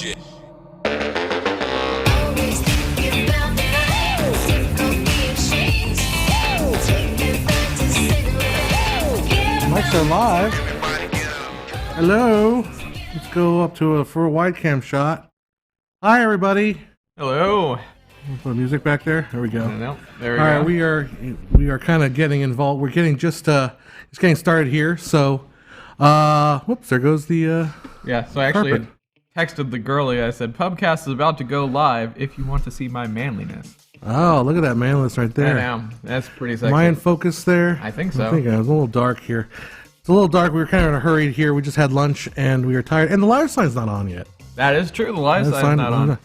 shit. Mics are live. Hello. Let's go up to for a wide cam shot. Hi, everybody. Hello. Put music back there. There we go. No, there we All go. right, we are kind of getting involved. We're getting just getting started here. So, whoops, there goes the Yeah, so I actually carpet. texted the girlie. I said, Pubcast is about to go live if you want to see my manliness. Oh, look at that man list right there. I know. That's pretty sexy. Am I in focus there? I think so. I think I was a little dark here. It's a little dark. We were kind of in a hurry here. We just had lunch and we were tired. And the live sign's not on yet. That is true. The live Live side's sign- not on.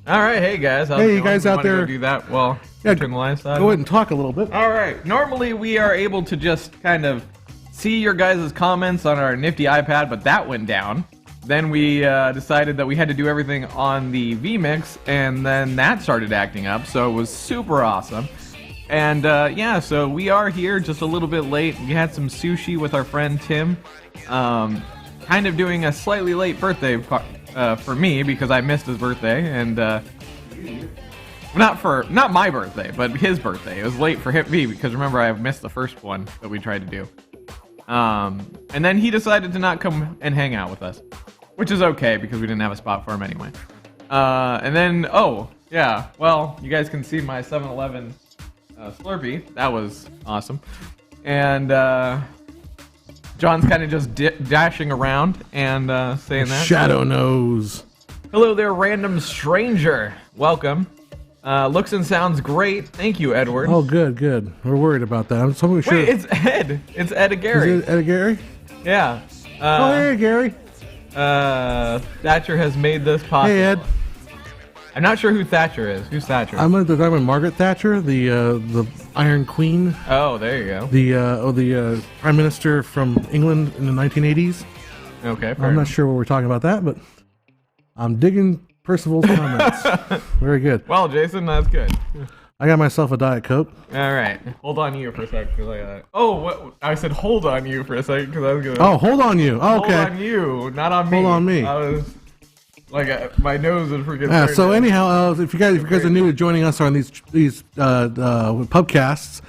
All right. Hey, guys. How's Hey, it you going? guys We out wanna there- Go do that. Well, Yeah, turn the live side. Go ahead and talk a little bit. All right. Normally, we are able to just kind of see your guys' comments on our nifty iPad, but that went down. Then we decided that we had to do everything on the vMix, and then that started acting up, so it was super awesome. And yeah, so we are here just a little bit late. We had some sushi with our friend Tim. Kind of doing a slightly late birthday for me because I missed his birthday, and not my birthday, but his birthday. It was late for me because remember I missed the first one that we tried to do. And then he decided to not come and hang out with us, which is okay because we didn't have a spot for him anyway. And then, oh, yeah, well, you guys can see my 7-Eleven Slurpee. That was awesome. And John's kind of just dashing around and saying that. Shadow knows. Hello there, random stranger. Welcome. Looks and sounds great. Thank you, Edward. Oh, good. We're worried about that. I'm so sure. Wait, it's Ed. It's Ed Gary. Is it Ed Gary? Yeah. Oh, hey, Gary. Thatcher has made this possible. Hey, Ed. I'm not sure who Thatcher is. Who's Thatcher? I'm with Margaret Thatcher, the Iron Queen, Oh, there you go. the Prime Minister from England in the 1980s. Okay, fair I'm not enough. sure what we're talking about that, but I'm digging Percival's comments. Very good. Well, Jason, that's good. I got myself a Diet Coke. All right. Hold on you for a sec. Cause what? I said hold on you for a second because I was going to... Oh, hold on you. Oh, okay. Hold on you, not on me. Hold on me. I was... Like, my nose is freaking... Yeah, so anyhow, if you guys are new to joining us on these pubcasts,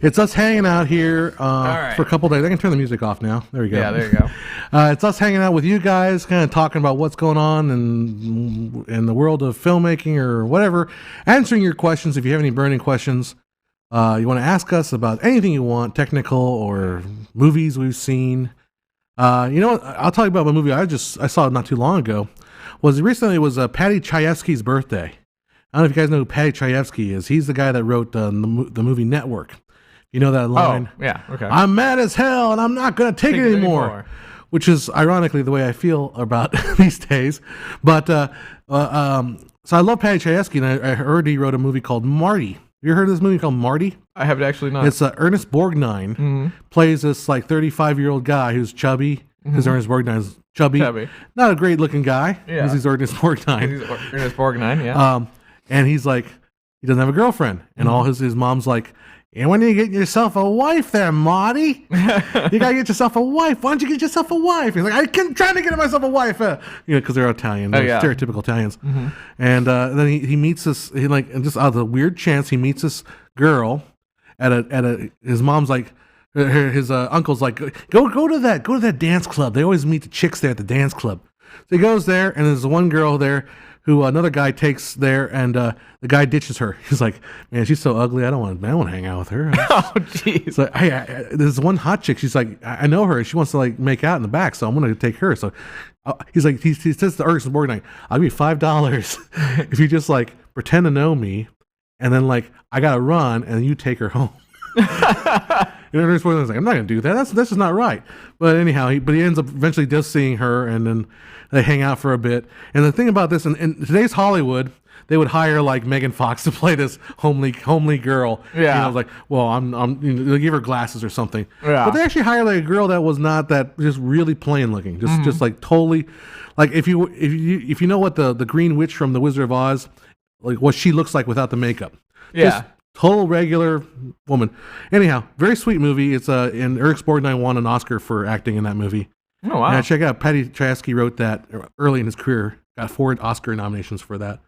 it's us hanging out here right. for a couple days. I can turn the music off now. There we go. Yeah, there you go. It's us hanging out with you guys, kind of talking about what's going on in the world of filmmaking or whatever, answering your questions. If you have any burning questions, you want to ask us about anything you want, technical or movies we've seen. You know what? I'll tell you about my movie I saw not too long ago. Recently it was Paddy Chayefsky's birthday. I don't know if you guys know who Paddy Chayefsky is. He's the guy that wrote the movie Network. You know that line? Oh, yeah, okay. I'm mad as hell and I'm not going to take it anymore. Which is ironically the way I feel about these days. But so I love Paddy Chayefsky, and I heard he wrote a movie called Marty. You heard of this movie called Marty? I have actually not. It's Ernest Borgnine plays this like 35-year-old guy who's chubby because Ernest Borgnine's chubby. Not a great looking guy. Yeah. He's Ernest Borgnine. He's Ernest Borgnine, yeah. And he's like, he doesn't have a girlfriend. And all his mom's like, and when are you getting yourself a wife there, Marty? You gotta get yourself a wife. Why don't you get yourself a wife? He's like, I'm trying to get myself a wife. Because they're Italian. They're stereotypical Italians. And then he meets this, and just out of the weird chance, he meets this girl his mom's like, his uncle's like, go to that dance club. They always meet the chicks there at the dance club. So he goes there, and there's one girl there who another guy takes there, and the guy ditches her. He's like, man, she's so ugly. I don't want to hang out with her. Oh, jeez. So hey, there's one hot chick. She's like, I know her. She wants to like make out in the back, so I'm gonna take her. So he's like, he says to Ernest Borgnine, I'll give you $5 if you just like pretend to know me, and then like I gotta run, and you take her home. And Ernest Borgnine's like, I'm not gonna do that. That's just not right. But anyhow, he ends up eventually just seeing her, and then they hang out for a bit. And the thing about this, in today's Hollywood, they would hire like Megan Fox to play this homely girl. Yeah. Like, well, they'll give her glasses or something. Yeah. But they actually hired like a girl that was not that, just really plain looking, just like totally, like if you know what the Green Witch from The Wizard of Oz, like what she looks like without the makeup. Yeah. Just total regular woman. Anyhow, very sweet movie. It's and Ernest Borgnine won an Oscar for acting in that movie. Oh, wow. And check out, Paddy Chayefsky wrote that early in his career. got 4 Oscar nominations for that.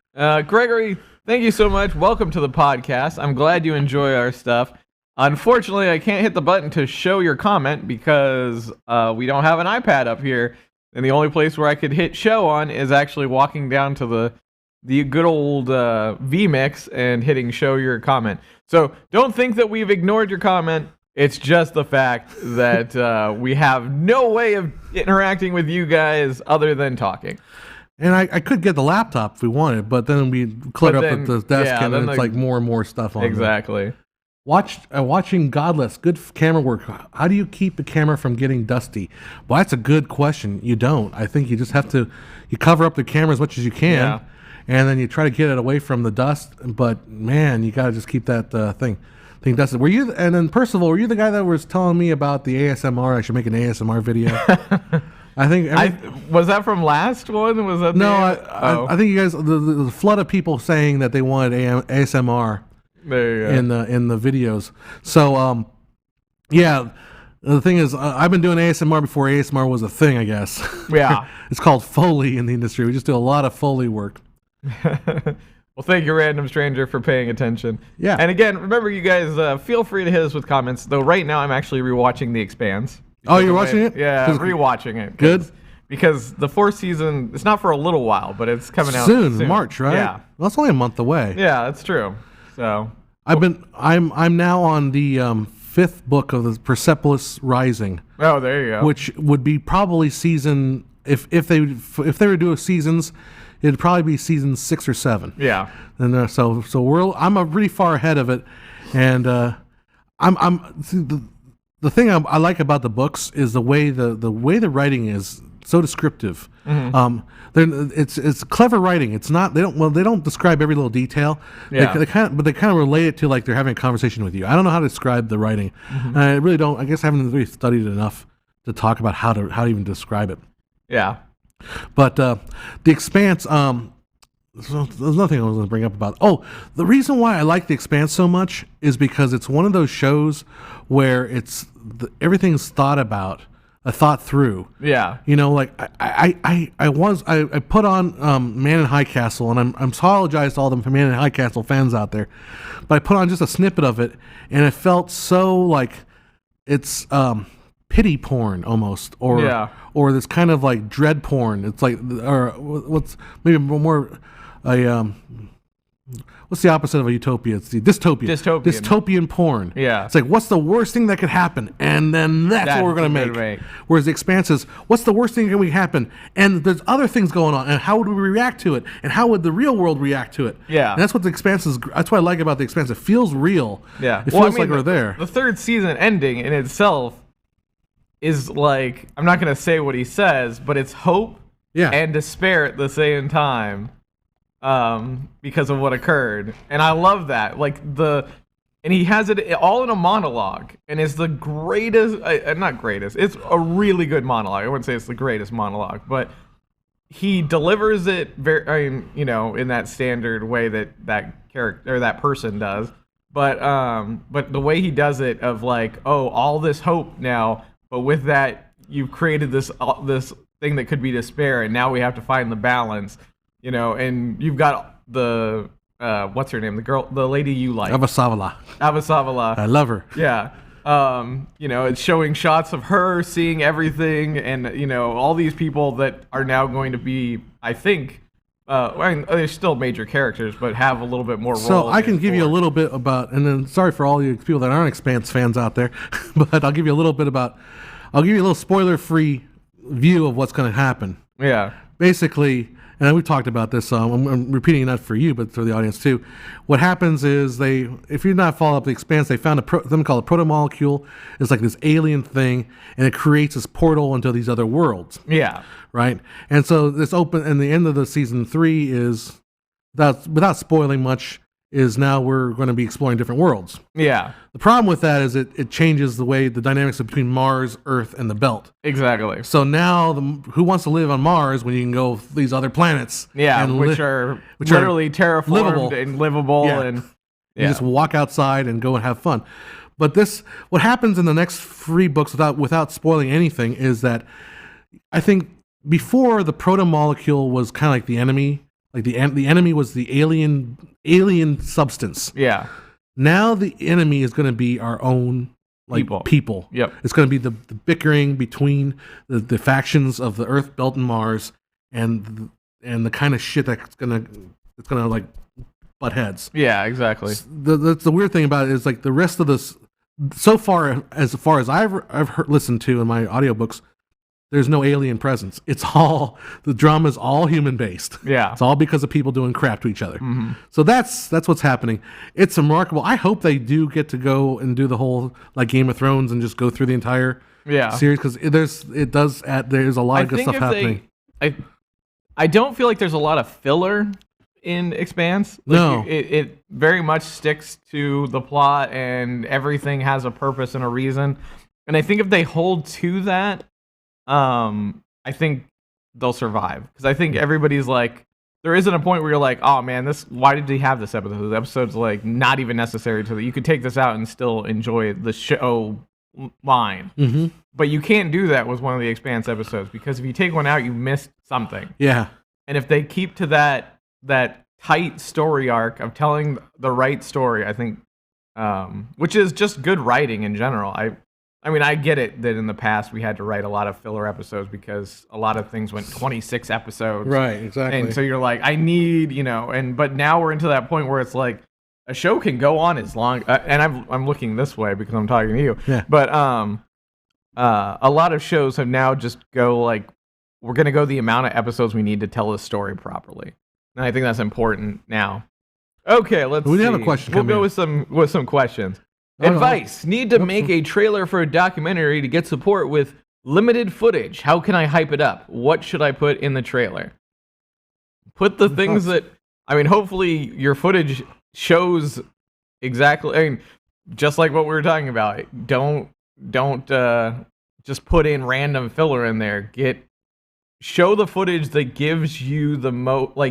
Gregory, thank you so much. Welcome to the podcast. I'm glad you enjoy our stuff. Unfortunately, I can't hit the button to show your comment because we don't have an iPad up here. And the only place where I could hit show on is actually walking down to the good old vMix and hitting show your comment. So don't think that we've ignored your comment. It's just the fact that we have no way of interacting with you guys other than talking. And I could get the laptop if we wanted, but then we clutter up at the desk, and then it's like more and more stuff on exactly. there. Watching Godless, good camera work. How do you keep the camera from getting dusty? Well, that's a good question. You don't. I think you just have to, you cover up the camera as much as you can, and then you try to get it away from the dust. But man, you got to just keep that thing dusted. Were you? And then Percival, were you the guy that was telling me about the ASMR? I should make an ASMR video. I think was that from last one? Was that I think you guys the flood of people saying that they wanted ASMR. There you go. In the videos. So yeah, the thing is, I've been doing ASMR before ASMR was a thing, I guess. Yeah. It's called Foley in the industry. We just do a lot of Foley work. Well, thank you, random stranger, for paying attention. Yeah. And again, remember, you guys, feel free to hit us with comments. Though right now, I'm actually rewatching The Expanse. Oh, you're watching it? Yeah, I'm rewatching it. Good. Because the 4th season, it's not for a little while, but it's coming out soon. March, right? Yeah. Well, that's only a month away. Yeah, that's true. So I'm now on the 5th book of the Persepolis Rising. Oh, there you go. Which would be probably season if they were to do seasons, it'd probably be season 6 or 7. Yeah. And I'm pretty far ahead of it, and the thing I like about the books is the way the writing is so descriptive. Mm-hmm. It's clever writing. It's not they don't describe every little detail. Yeah. They kind of relate it to like they're having a conversation with you. I don't know how to describe the writing. Mm-hmm. I really don't. I guess I haven't really studied enough to talk about how to even describe it. Yeah. But The Expanse. So there's nothing I was going to bring up about. Oh, the reason why I like The Expanse so much is because it's one of those shows where everything's thought through. Yeah. You know, like I put on Man in High Castle, and I'm apologize to all the Man in High Castle fans out there, but I put on just a snippet of it, and it felt so like it's pity porn almost, or this kind of like dread porn. It's like, or what's maybe more what's the opposite of a utopia? It's the dystopian porn. Yeah. It's like, what's the worst thing that could happen? And then that's what we're going to make. Whereas The Expanse is, what's the worst thing that can happen? And there's other things going on. And how would we react to it? And how would the real world react to it? Yeah. And that's what The Expanse is. That's what I like about The Expanse. It feels real. Yeah. It feels like we're there. The 3rd season ending in itself is like, I'm not going to say what he says, but it's hope and despair at the same time. Because of what occurred, and I love that. And he has it all in a monologue, and it's the greatest. Not greatest. It's a really good monologue. I wouldn't say it's the greatest monologue, but he delivers it very, in that standard way that character or that person does. But the way he does it, of like, oh, all this hope now, but with that, you've created this thing that could be despair, and now we have to find the balance. And you've got the what's her name? The lady you like. Avasavala. I love her. Yeah. It's showing shots of her seeing everything, and all these people that are now going to be, I think, they're still major characters, but have a little bit more role. So I can give you a little bit about, and then sorry for all you people that aren't Expanse fans out there, but I'll give you a little spoiler-free view of what's going to happen. Yeah. Basically. And we've talked about this. I'm repeating that for you, but for the audience too. What happens is if you're not following up The Expanse, they found something called a protomolecule. It's like this alien thing, and it creates this portal into these other worlds. Yeah. Right. And so this and the end of the season 3 is, without spoiling much, is now we're going to be exploring different worlds. Yeah. The problem with that is it changes the way the dynamics between Mars, Earth, and the Belt. Exactly. So now, who wants to live on Mars when you can go these other planets? Yeah, which are literally terraformed and livable, and you just walk outside and go and have fun. But what happens in the next 3 books, without spoiling anything, is that I think before the proto molecule was kind of like the enemy. Like the enemy was the alien substance. Yeah. Now the enemy is going to be our own people. Yep. It's going to be the bickering between the factions of the Earth, Belt, and Mars, and the kind of shit that's gonna like butt heads. Yeah, exactly. The weird thing about it is like the rest of this, so far as I've listened to in my audiobooks, there's no alien presence. It's all, the drama's all human based. Yeah. It's all because of people doing crap to each other. Mm-hmm. So that's what's happening. It's remarkable. I hope they do get to go and do the whole like Game of Thrones and just go through the entire series, because there's a lot of good stuff happening. I don't feel like there's a lot of filler in Expanse. Like No. It very much sticks to the plot, and everything has a purpose and a reason. And I think if they hold to that, I think they'll survive, because I think everybody's like, there isn't a point where you're like, oh man, why did he have this episode? This episode's like not even necessary to you could take this out and still enjoy the show line. Mm-hmm. But you can't do that with one of the Expanse episodes, because if you take one out, you missed something. Yeah. And if they keep to that tight story arc of telling the right story, I think, which is just good writing in general. I mean, I get it that in the past we had to write a lot of filler episodes because a lot of things went 26 episodes. Right, exactly. And so you're like, I need, but now we're into that point where it's like a show can go on as long, and I'm looking this way because I'm talking to you. Yeah. But a lot of shows have now just go like, we're going to go the amount of episodes we need to tell the story properly. And I think that's important now. Okay, let's see. We have a question. We'll go with some questions. Advice. Need to make a trailer for a documentary to get support with limited footage. How can I hype it up? What should I put in the trailer? Put the things that, hopefully your footage shows exactly, just like what we were talking about. Don't just put in random filler in there. Show the footage that gives you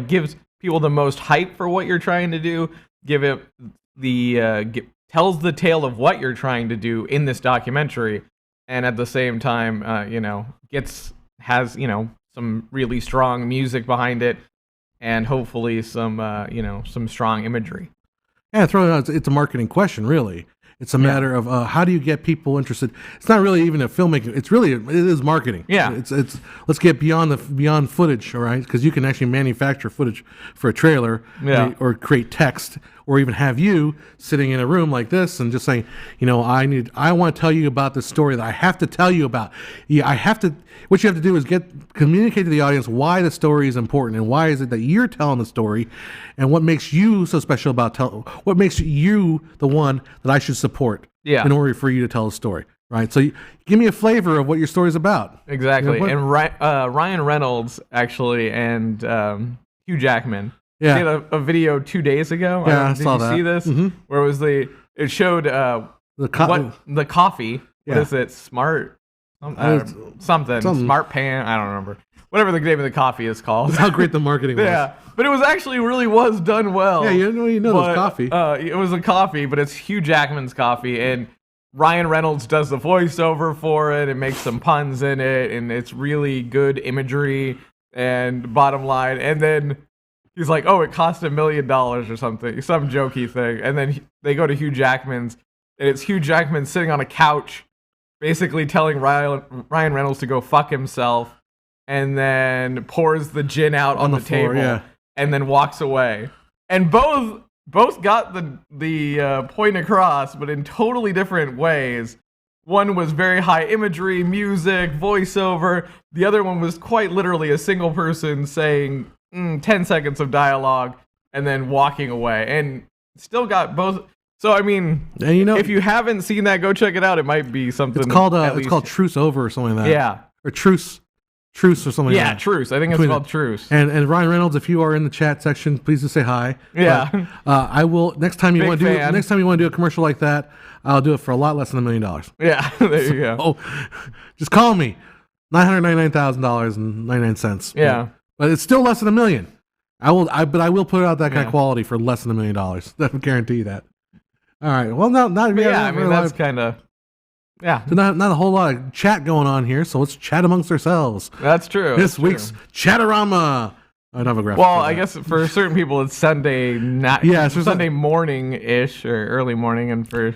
gives people the most hype for what you're trying to do. Give it tells the tale of what you're trying to do in this documentary, and at the same time, has some really strong music behind it, and hopefully some strong imagery. Yeah, it's a marketing question, really. It's a matter of how do you get people interested. It's not really even a filmmaking. It is marketing. Yeah. It's let's get beyond footage, all right? Because you can actually manufacture footage for a trailer, or create text, or even have you sitting in a room like this and just saying, I want to tell you about the story that I have to tell you about. What you have to do is communicate to the audience why the story is important, and why is it that you're telling the story, and what makes you so special about what makes you the one that I should support in order for you to tell a story, right? So give me a flavor of what your story's about. Exactly. And Ryan Reynolds actually and Hugh Jackman did a video 2 days ago. Yeah, I saw that. Did you see this? Mm-hmm. Where it showed the coffee. What is it? Smart something. Smart Pan. I don't remember. Whatever the name of the coffee is called. That's how great the marketing was. Yeah, but it was actually really was done well. Yeah, you know those coffee. It was a coffee, but it's Hugh Jackman's coffee, and Ryan Reynolds does the voiceover for it and makes some puns in it, and it's really good imagery and bottom line. And then he's like, "Oh, it cost $1 million or something, some jokey thing." And then they go to Hugh Jackman's, and it's Hugh Jackman sitting on a couch, basically telling Ryan Reynolds to go fuck himself, and then pours the gin out on the floor, table, and then walks away. And both got the point across, but in totally different ways. One was very high imagery, music, voiceover. The other one was quite literally a single person saying 10 seconds of dialogue and then walking away. And still got both. So, if you haven't seen that, go check it out. It might be something. It's called Truce Over or something like that. Yeah. Or Truce or something like that. Yeah, Truce. I think it's called Truce. And Ryan Reynolds, if you are in the chat section, please just say hi. Yeah. But, I will next time you want to do a commercial like that, I'll do it for a lot less than $1 million. Yeah, there you go. Oh, just call me. $999,000.99. Yeah. But it's still less than $1 million. I will put out that kind of quality for less than $1 million. I can guarantee you that. All right. Well, not that's kind of. Yeah. So not a whole lot of chat going on here, so let's chat amongst ourselves. That's true. This week's Chatorama. I don't have a graphic. Well, I guess for certain people it's Sunday night, Sunday morning-ish or early morning, and for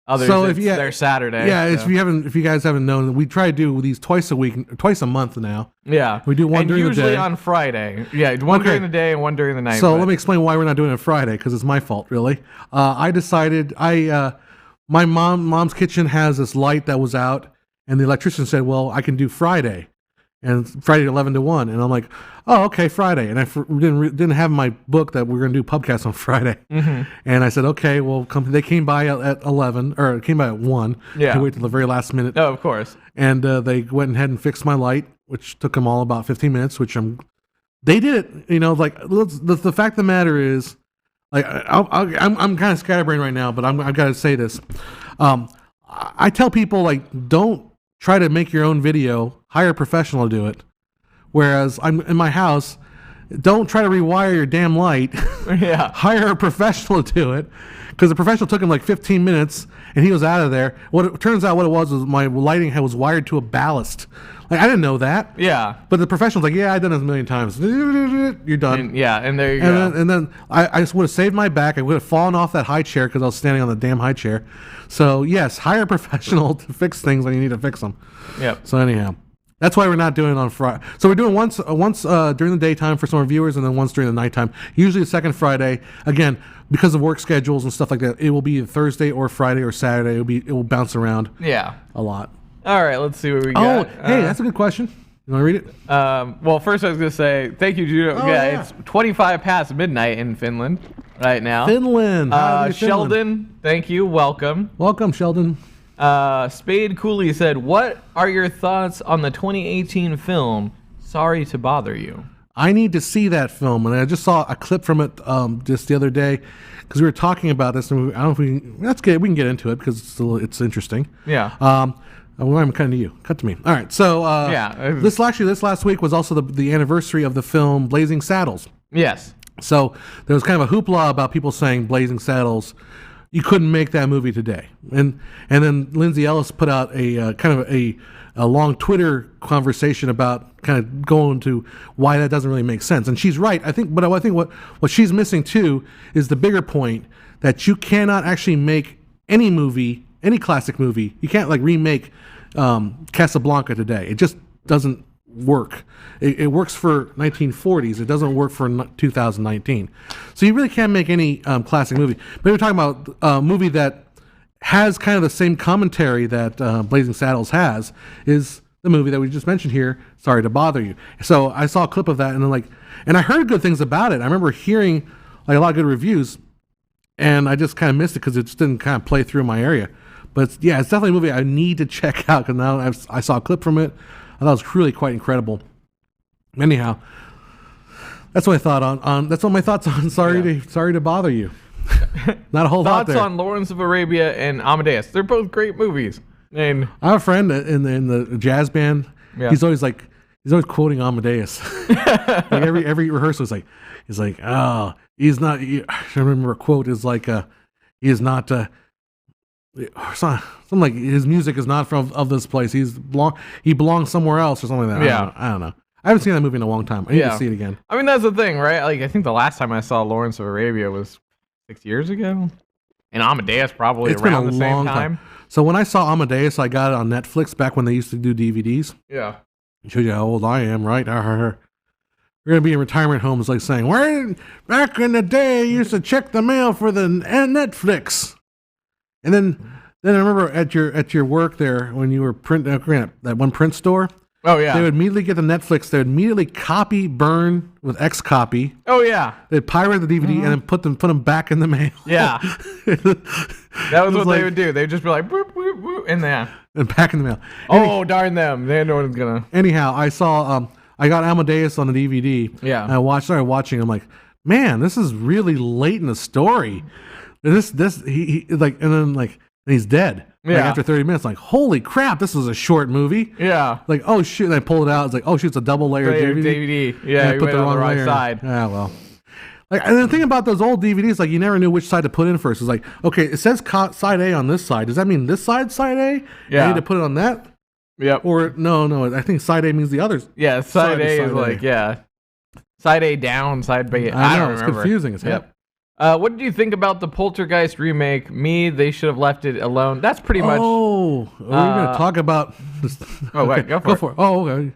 others it's their Saturday. Yeah, so. if you guys haven't known, we try to do these twice a month now. Yeah. We do one during the day. Usually on Friday. Yeah, one during the day and one during the night. So let me explain why we're not doing it Friday, because it's my fault, really. I decided my mom's kitchen has this light that was out, and the electrician said, well, I can do Friday. And Friday 11 to 1. And I'm like, oh, okay, Friday. And I didn't have my book that we're going to do Pubcast on Friday. Mm-hmm. And I said, okay, well, they came by at 11, or came by at 1. Yeah. I waited till the very last minute. Oh, of course. And they went ahead and fixed my light, which took them all about 15 minutes, they did it, like, the fact of the matter is, like, I'm kind of scatterbrained right now, but I've got to say this. I tell people, like, don't try to make your own video, hire a professional to do it. Whereas I'm in my house, don't try to rewire your damn light. Yeah. Hire a professional to do it. Because the professional took him like 15 minutes and he was out of there. Turns out what it was my lighting was wired to a ballast. Like, I didn't know that. Yeah. But the professional's like, yeah, I've done this a million times. You're done. And there you go. And then I just would have saved my back. I would have fallen off that high chair because I was standing on the damn high chair. So, yes, hire a professional to fix things when you need to fix them. Yep. So, anyhow, that's why we're not doing it on Friday. So, we're doing once during the daytime for some of our viewers, and then once during the nighttime. Usually the second Friday. Again, because of work schedules and stuff like that, it will be Thursday or Friday or Saturday. It will bounce around. Yeah. A lot. All right, let's see what we got. Oh, hey, that's a good question. You want to read it? Well, first I was going to say, thank you, Judo. It's 25 past midnight in Finland right now. Finland. Sheldon, thank you. Welcome. Welcome, Sheldon. Spade Cooley said, what are your thoughts on the 2018 film, Sorry to Bother You? I need to see that film, and I just saw a clip from it just the other day because we were talking about this, and I don't know if that's good. We can get into it because it's interesting. Yeah. I'm cutting to you. Cut to me. All right. So this last week was also the anniversary of the film Blazing Saddles. Yes. So there was kind of a hoopla about people saying Blazing Saddles, you couldn't make that movie today, and then Lindsay Ellis put out a kind of a long Twitter conversation about kind of going to why that doesn't really make sense. And she's right, I think. But I think what she's missing too is the bigger point that you cannot actually make any movie, any classic movie. You can't like remake Casablanca today. It just doesn't work. It works for 1940s. It doesn't work for 2019. So you really can't make any classic movie. But we're talking about a movie that has kind of the same commentary that Blazing Saddles has, is the movie that we just mentioned here, Sorry to Bother You. So I saw a clip of that, and I heard good things about it. I remember hearing like a lot of good reviews, and I just kind of missed it because it just didn't kind of play through my area. But yeah, it's definitely a movie I need to check out because now I saw a clip from it. I thought it was really quite incredible. Anyhow, that's what I thought on that's what my thoughts on Sorry to Bother You. Not a whole lot there. Thoughts on Lawrence of Arabia and Amadeus. They're both great movies. And I have a friend in the jazz band. Yeah. He's always quoting Amadeus. Like every rehearsal he's like, oh, he's not. I remember a quote is like, he is not. Something like his music is not of this place. He belongs somewhere else or something like that. Yeah, I don't know. I haven't seen that movie in a long time. I need to see it again. I mean, that's the thing, right? Like, I think the last time I saw Lawrence of Arabia was 6 years ago, and Amadeus probably around the same time. So when I saw Amadeus, I got it on Netflix back when they used to do DVDs. Yeah, it shows you how old I am, right? We're gonna be in retirement homes, like saying, "Where back in the day, you used to check the mail for the Netflix," and then I remember at your work there when you were that one print store. Oh yeah. They would immediately get the Netflix. They would immediately copy, burn with Xcopy. Oh yeah. They'd pirate the DVD and then put them back in the mail. Yeah. That was what they would do. They'd just be like, boop, boop, boop, and back in the mail. Oh darn them! They know what's gonna. Anyhow, I saw I got Amadeus on the DVD. Yeah. And I started watching. I'm like, man, this is really late in the story. He like, and then like, and he's dead. Yeah. Like after 30 minutes, like, holy crap, this was a short movie. Yeah. Like, oh shoot, and I pulled it out. It's like, oh shoot, it's a double layer DVD. Yeah, I put the wrong on the layer. side. Yeah, well. Like, and the thing about those old DVDs, like you never knew which side to put in first. It's like, okay, it says side A on this side. Does that mean this side's side A? Yeah. I need to put it on that? Yep. Or no, I think side A means the others. Yeah, side A is like, side A down, side B. I don't know, it's remember. confusing as hell. Yep. What did you think about the Poltergeist remake? They should have left it alone. That's pretty much. Oh, we're going to talk about this. Oh, wait, go for it. Oh, okay.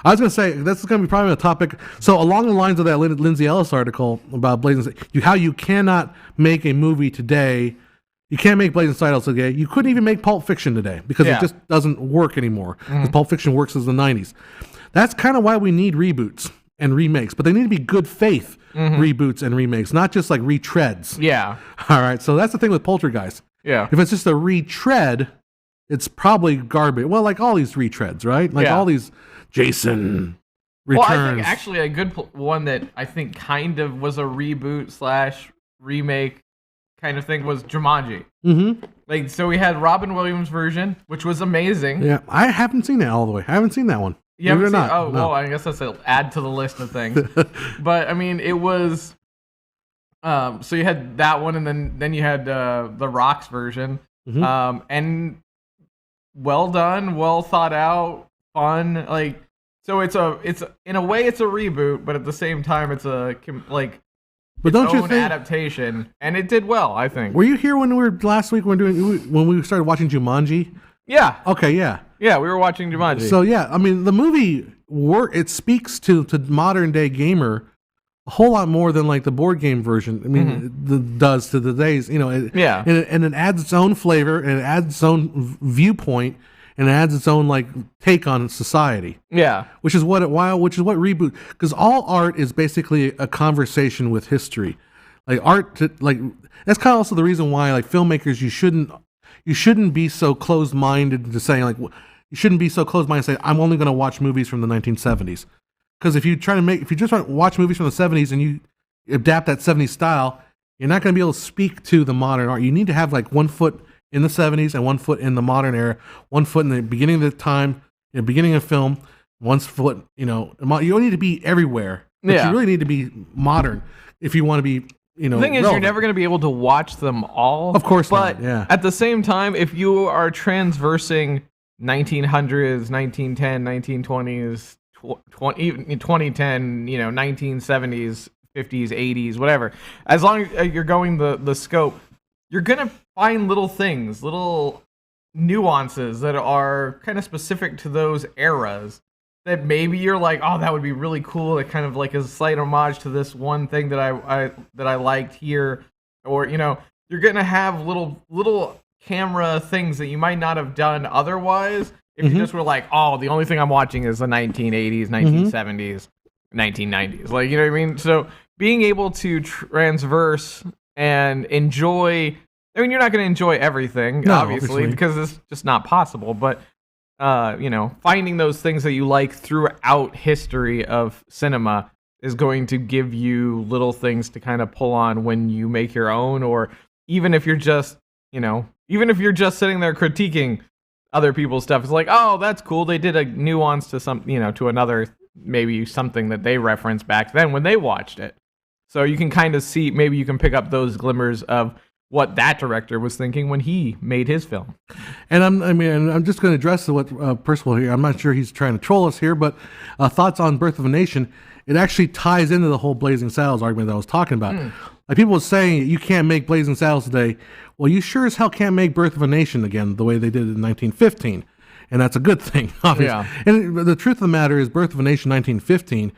I was going to say, this is going to be probably a topic. So along the lines of that Lindsay Ellis article about Blazing, how you cannot make a movie today. You can't make Blazing Saddles today. You couldn't even make Pulp Fiction today because it just doesn't work anymore. Because Pulp Fiction works as the 90s. That's kind of why we need reboots and remakes, but they need to be good faith reboots and remakes, not just like retreads. Yeah. All right. So that's the thing with Poltergeist. Yeah. If it's just a retread, it's probably garbage. Well, like all these retreads, right? Like all these Jason returns. Well, I think actually a good one that I think kind of was a reboot / remake kind of thing was Jumanji. Mm-hmm. Like, so we had Robin Williams' version, which was amazing. Yeah, I haven't seen that all the way. I haven't seen that one. You haven't seen? Not. Oh, no. well, I guess that's an add to the list of things. But I mean, it was. So you had that one, and then you had the Rock's version, and well done, well thought out, fun. Like, so it's in a way it's a reboot, but at the same time it's But don't you own think adaptation, and it did well, I think. Were you here when we were last week when we started watching Jumanji? Yeah. Okay, yeah. Yeah, we were watching Jumanji. So yeah, I mean the movie it speaks to modern day gamer a whole lot more than like the board game version. I mean, it does to the days, you know. And it adds its own flavor and it adds its own viewpoint and it adds its own like take on society. Yeah, which is what reboot, because all art is basically a conversation with history. Like that's kind of also the reason why like filmmakers you shouldn't be so closed-minded to saying like you shouldn't be so closed-minded to say I'm only going to watch movies from the 1970s. Because if you just want to watch movies from the 70s and you adapt that 70s style, you're not going to be able to speak to the modern art. You need to have like 1 foot in the 70s and 1 foot in the modern era, 1 foot in the beginning of the time, in the beginning of film, 1 foot, you don't need to be everywhere. But you really need to be modern if you want to be, the thing is, you're never going to be able to watch them all. Of course not, yeah. At the same time, if you are transversing 1900s, 1910, 1920s, 2010, 1970s, 50s, 80s, whatever. As long as you're going the scope, you're going to find little things, little nuances that are kind of specific to those eras that maybe you're like, oh, that would be really cool. It kind of like is a slight homage to this one thing that I liked here. Or, you're going to have little camera things that you might not have done otherwise. If you just were like, oh, the only thing I'm watching is the 1980s, 1970s, 1990s. Like, you know what I mean? So being able to transverse and enjoy, I mean, you're not going to enjoy everything, obviously, because it's just not possible. But, finding those things that you like throughout history of cinema is going to give you little things to kind of pull on when you make your own, or even if you're just, sitting there critiquing other people's stuff, it's like, oh, that's cool. They did a nuance to to another, maybe something that they referenced back then when they watched it. So you can kind of see, maybe you can pick up those glimmers of what that director was thinking when he made his film. And I'm just going to address what Percival here. I'm not sure he's trying to troll us here, but thoughts on Birth of a Nation. It actually ties into the whole Blazing Saddles argument that I was talking about. Like people were saying you can't make Blazing Saddles today. Well, you sure as hell can't make Birth of a Nation again the way they did it in 1915. And that's a good thing, obviously. Yeah. And the truth of the matter is Birth of a Nation 1915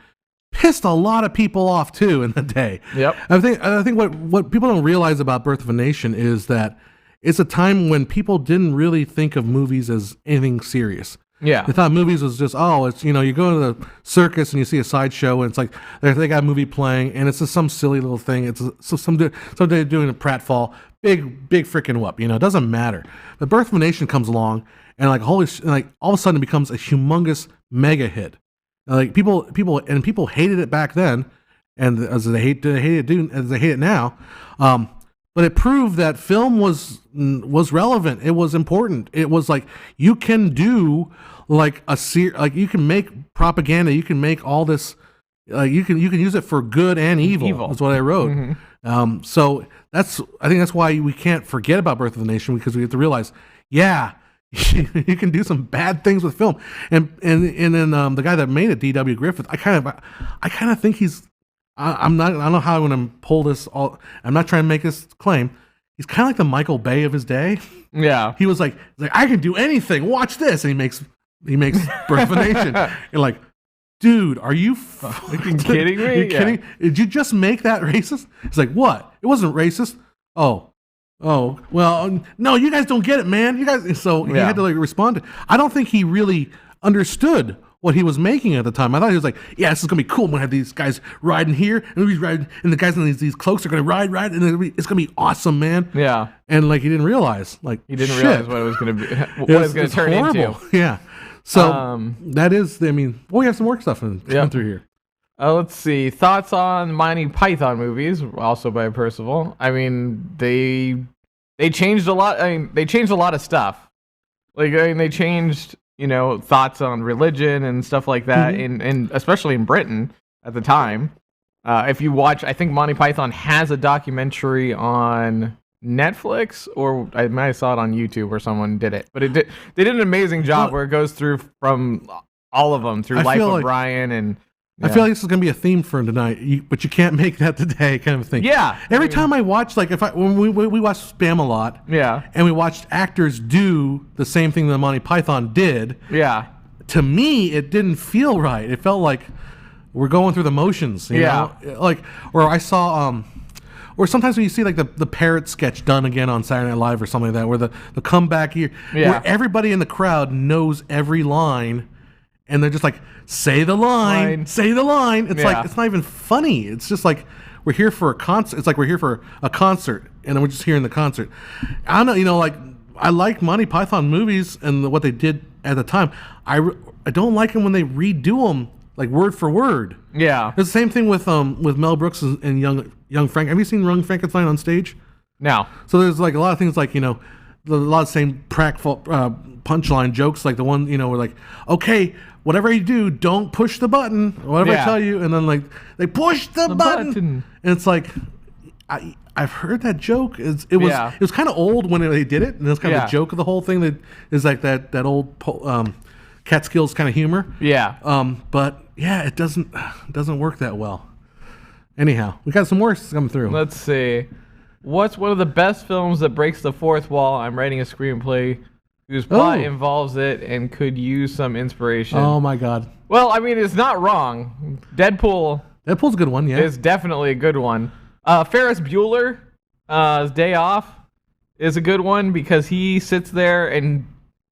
pissed a lot of people off too in the day. Yep. I think what people don't realize about Birth of a Nation is that it's a time when people didn't really think of movies as anything serious. Yeah. They thought movies was just, it's, you go to the circus and you see a sideshow and it's like they got a movie playing and it's just some silly little thing. It's somebody doing a pratfall, big freaking whoop, it doesn't matter. But Birth of a Nation comes along and all of a sudden it becomes a humongous mega hit. Like people hated it back then, and as they hate it now. But it proved that film was relevant. It was important. It was like you can do like you can make propaganda. You can make all this you can use it for good and evil. That's what I wrote. So I think that's why we can't forget about Birth of a Nation, because we have to realize, yeah, you can do some bad things with film. And then the guy that made it, D.W. Griffith, I kind of think he's. I don't know how I'm going to pull this all. I'm not trying to make this claim. He's kind of like the Michael Bay of his day. Yeah. He was like I can do anything. Watch this, and he makes Birth of a Nation. You're like, dude, are you fucking kidding me? Are you kidding? Did you just make that racist? It's like, what? It wasn't racist. Oh, well, no, you guys don't get it, man. You guys. So he had to like respond. I don't think he really understood what he was making at the time. I thought he was like, yeah, this is gonna be cool. I'm gonna have these guys riding here, and he's riding, and the guys in these cloaks are gonna ride, and it's gonna be awesome, man. Yeah. And like he didn't realize, what it was gonna be, what it was gonna turn into. Yeah. So that is, I mean, we have some work stuff coming through here. Let's see. Thoughts on Monty Python movies, also by Percival. I mean, they changed a lot. I mean, they changed a lot of stuff. Like, I mean, they changed, thoughts on religion and stuff like that, and especially in Britain at the time. If you watch, I think Monty Python has a documentary on Netflix, or I might have saw it on YouTube where someone did it. But they did an amazing job where it goes through from all of them, through Life of Brian and... I feel like this is gonna be a theme for tonight, but you can't make that today, kind of thing. Yeah. Every time I watch, like when we watched Spam a lot, and we watched actors do the same thing that Monty Python did. Yeah. To me, it didn't feel right. It felt like we're going through the motions. You know? Like, or I saw, or sometimes when you see like the parrot sketch done again on Saturday Night Live or something like that, where the comeback here, where everybody in the crowd knows every line. And they're just like, say the line. Say the line. It's like, it's not even funny. It's just like, we're here for a concert. It's like we're here for a concert, and then we're just hearing the concert. I don't know, like, I like Monty Python movies and what they did at the time. I don't like them when they redo them, like, word for word. Yeah. It's the same thing with Mel Brooks and Young Frank. Have you seen Young Frankenstein on stage? No. So there's, like, a lot of things like, a lot of the same punchline jokes, like the one, where like, okay, whatever you do, don't push the button. Whatever I tell you, and then like they push the button, and it's like, I've heard that joke. It was kind of old when they did it, and it's kind of the joke of the whole thing. That is like that old Catskills kind of humor. Yeah. But yeah, it doesn't work that well. Anyhow, we got some more coming through. Let's see. What's one of the best films that breaks the fourth wall? I'm writing a screenplay whose plot involves it and could use some inspiration. Oh my God. Well, I mean, it's not wrong. Deadpool's a good one, yeah. It's definitely a good one. Ferris Bueller, his Day Off, is a good one because he sits there and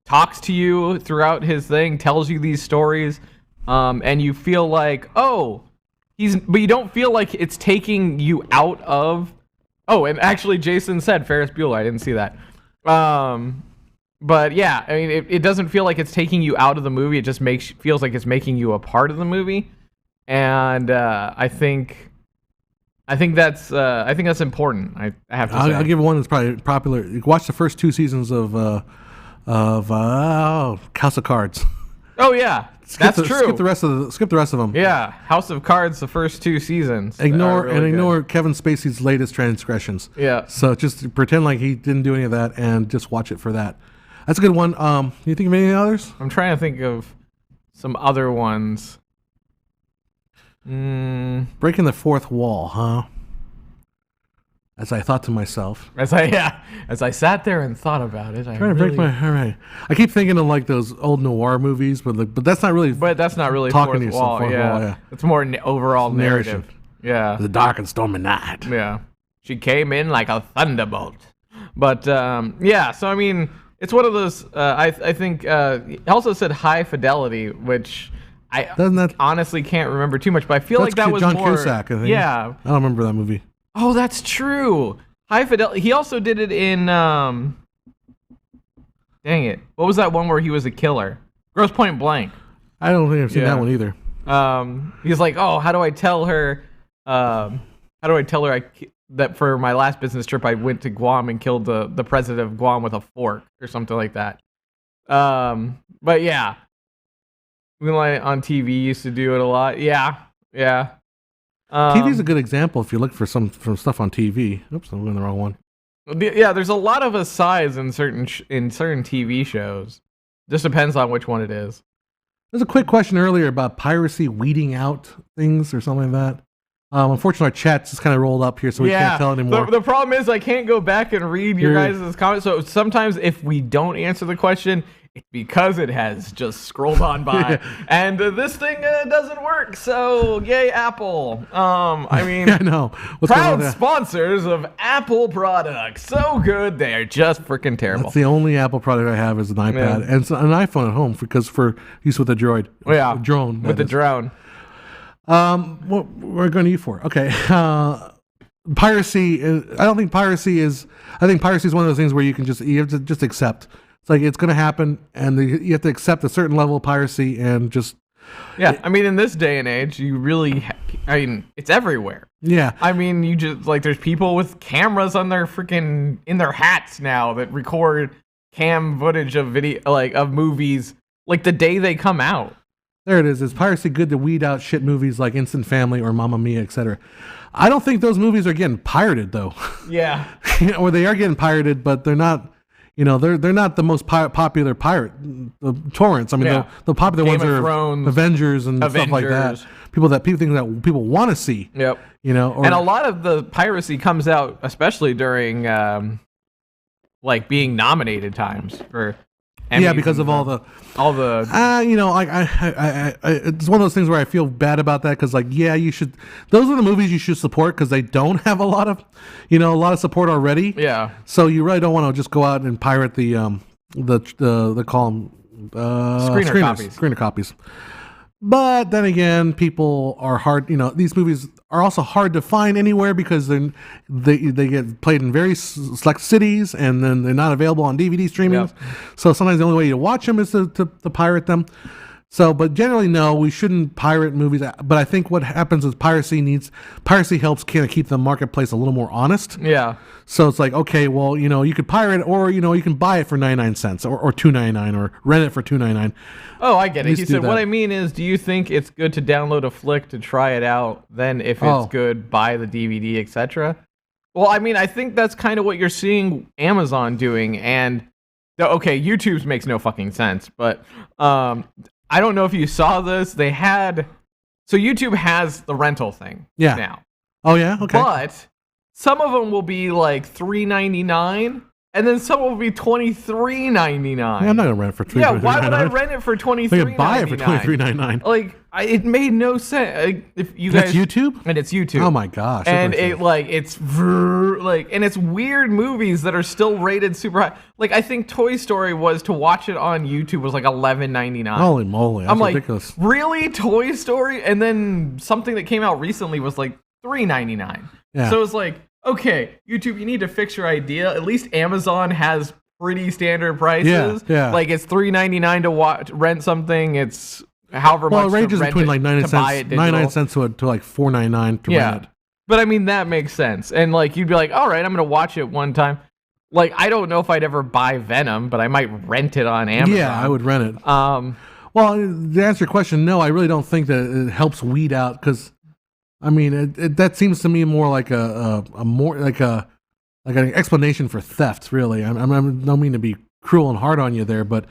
talks to you throughout his thing, tells you these stories, and you feel like, but you don't feel like it's taking you out of... Oh, and actually Jason said Ferris Bueller. I didn't see that. But yeah, I mean, it doesn't feel like it's taking you out of the movie. It just feels like it's making you a part of the movie, and I think that's important. I have to say. I'll give one that's probably popular. You watch the first 2 seasons of House of Cards. Oh yeah, that's true. Skip the rest of them. Yeah, House of Cards, the first 2 seasons. Ignore Kevin Spacey's latest transgressions. Yeah. So just pretend like he didn't do any of that, and just watch it for that. That's a good one. You think of any others? I'm trying to think of some other ones. Breaking the fourth wall, huh? As I thought to myself. As I sat there and thought about it. All right. I keep thinking of like those old noir movies, but that's not really. But that's not really talking fourth to yourself. wall. Yeah. It's more overall narrative. Yeah. The dark and stormy night. Yeah. She came in like a thunderbolt. But yeah. So I mean, it's one of those. I think he also said High Fidelity, which I honestly can't remember too much. But I feel like that was John more. Cusack, I think. Yeah. I don't remember that movie. Oh, that's true. High Fidelity. He also did it in. Dang it! What was that one where he was a killer? Gross Point Blank. I don't think I've seen that one either. He's like, oh, how do I tell her? That for my last business trip I went to Guam and killed the president of Guam with a fork or something like that. But yeah, Moonlight on TV used to do it a lot. Yeah. Yeah. TV's a good example if you look for some stuff on TV. Oops, I'm going the wrong one. Yeah, there's a lot of asides in certain TV shows. Just depends on which one it is. There's a quick question earlier about piracy weeding out things or something like that. Unfortunately, our chat just kind of rolled up here, so we can't tell anymore. The problem is I can't go back and read your guys' comments. So sometimes if we don't answer the question, it's because it has just scrolled on by. And this thing doesn't work. So yay, Apple. I mean, I know. What's proud sponsors of Apple products. So good. They're just freaking terrible. That's the only Apple product I have is an iPad and an iPhone at home because for use with a droid. Yeah. A drone. With the drone. What we're going to use for? Okay. Piracy. I don't think piracy is. I think piracy is one of those things where you have to just accept. It's like it's going to happen, and you have to accept a certain level of piracy and just. Yeah, I mean, in this day and age, you really. I mean, it's everywhere. Yeah. I mean, you just there's people with cameras on their in their hats now that record cam footage of video of movies the day they come out. There it is. Is piracy good to weed out shit movies like Instant Family or Mamma Mia, etc.? I don't think those movies are getting pirated though. Yeah. Or they are getting pirated, but they're not. They're not the most popular pirate torrents. I mean, the popular Game ones of are Thrones, Avengers and stuff like that. People think that people want to see. Yep. And a lot of the piracy comes out, especially during being nominated times for. Emmys because of all the. It's one of those things where I feel bad about that because, you should. Those are the movies you should support because they don't have a lot of support already. Yeah. So you really don't want to just go out and pirate the call them screener copies. But then again, people are hard. These movies are also hard to find anywhere because they get played in very select cities, and then they're not available on DVD streaming. Yep. So sometimes the only way to watch them is to pirate them. So, but generally, no, we shouldn't pirate movies. But I think what happens is piracy helps kind of keep the marketplace a little more honest. Yeah. So it's like, okay, well, you could pirate it, or you can buy it for 99 cents or $2.99 or rent it for $2.99. Oh, I get it. He said, what I mean is, do you think it's good to download a flick to try it out? Then if it's good, buy the DVD, etc. Well, I mean, I think that's kind of what you're seeing Amazon doing. And okay, YouTube's makes no fucking sense, but I don't know if you saw this. So YouTube has the rental thing now. Oh yeah, okay. But some of them will be $3.99, and then some will be $23.99. Yeah, I'm not gonna rent it for $23.99. Yeah, why would I rent it for $23.99? I could buy it for $23.99. It made no sense. If you guys, it's YouTube, and it's YouTube. Oh my gosh! And it's weird movies that are still rated super high. I think Toy Story to watch it on YouTube was $11.99. Holy moly! That's ridiculous. Really, Toy Story? And then something that came out recently was $3.99. Yeah. So it's okay, YouTube, you need to fix your idea. At least Amazon has pretty standard prices. Yeah. It's $3.99 to rent something. It's however much. Well, it ranges between 99 cents to $4.99 to rent it. But I mean, that makes sense. And you'd be all right, I'm gonna watch it one time. I don't know if I'd ever buy Venom, but I might rent it on Amazon. Yeah, I would rent it. Well, to answer your question, no, I really don't think that it helps weed out because. I mean, that seems to me more like an explanation for theft. Really, I don't mean to be cruel and hard on you there, but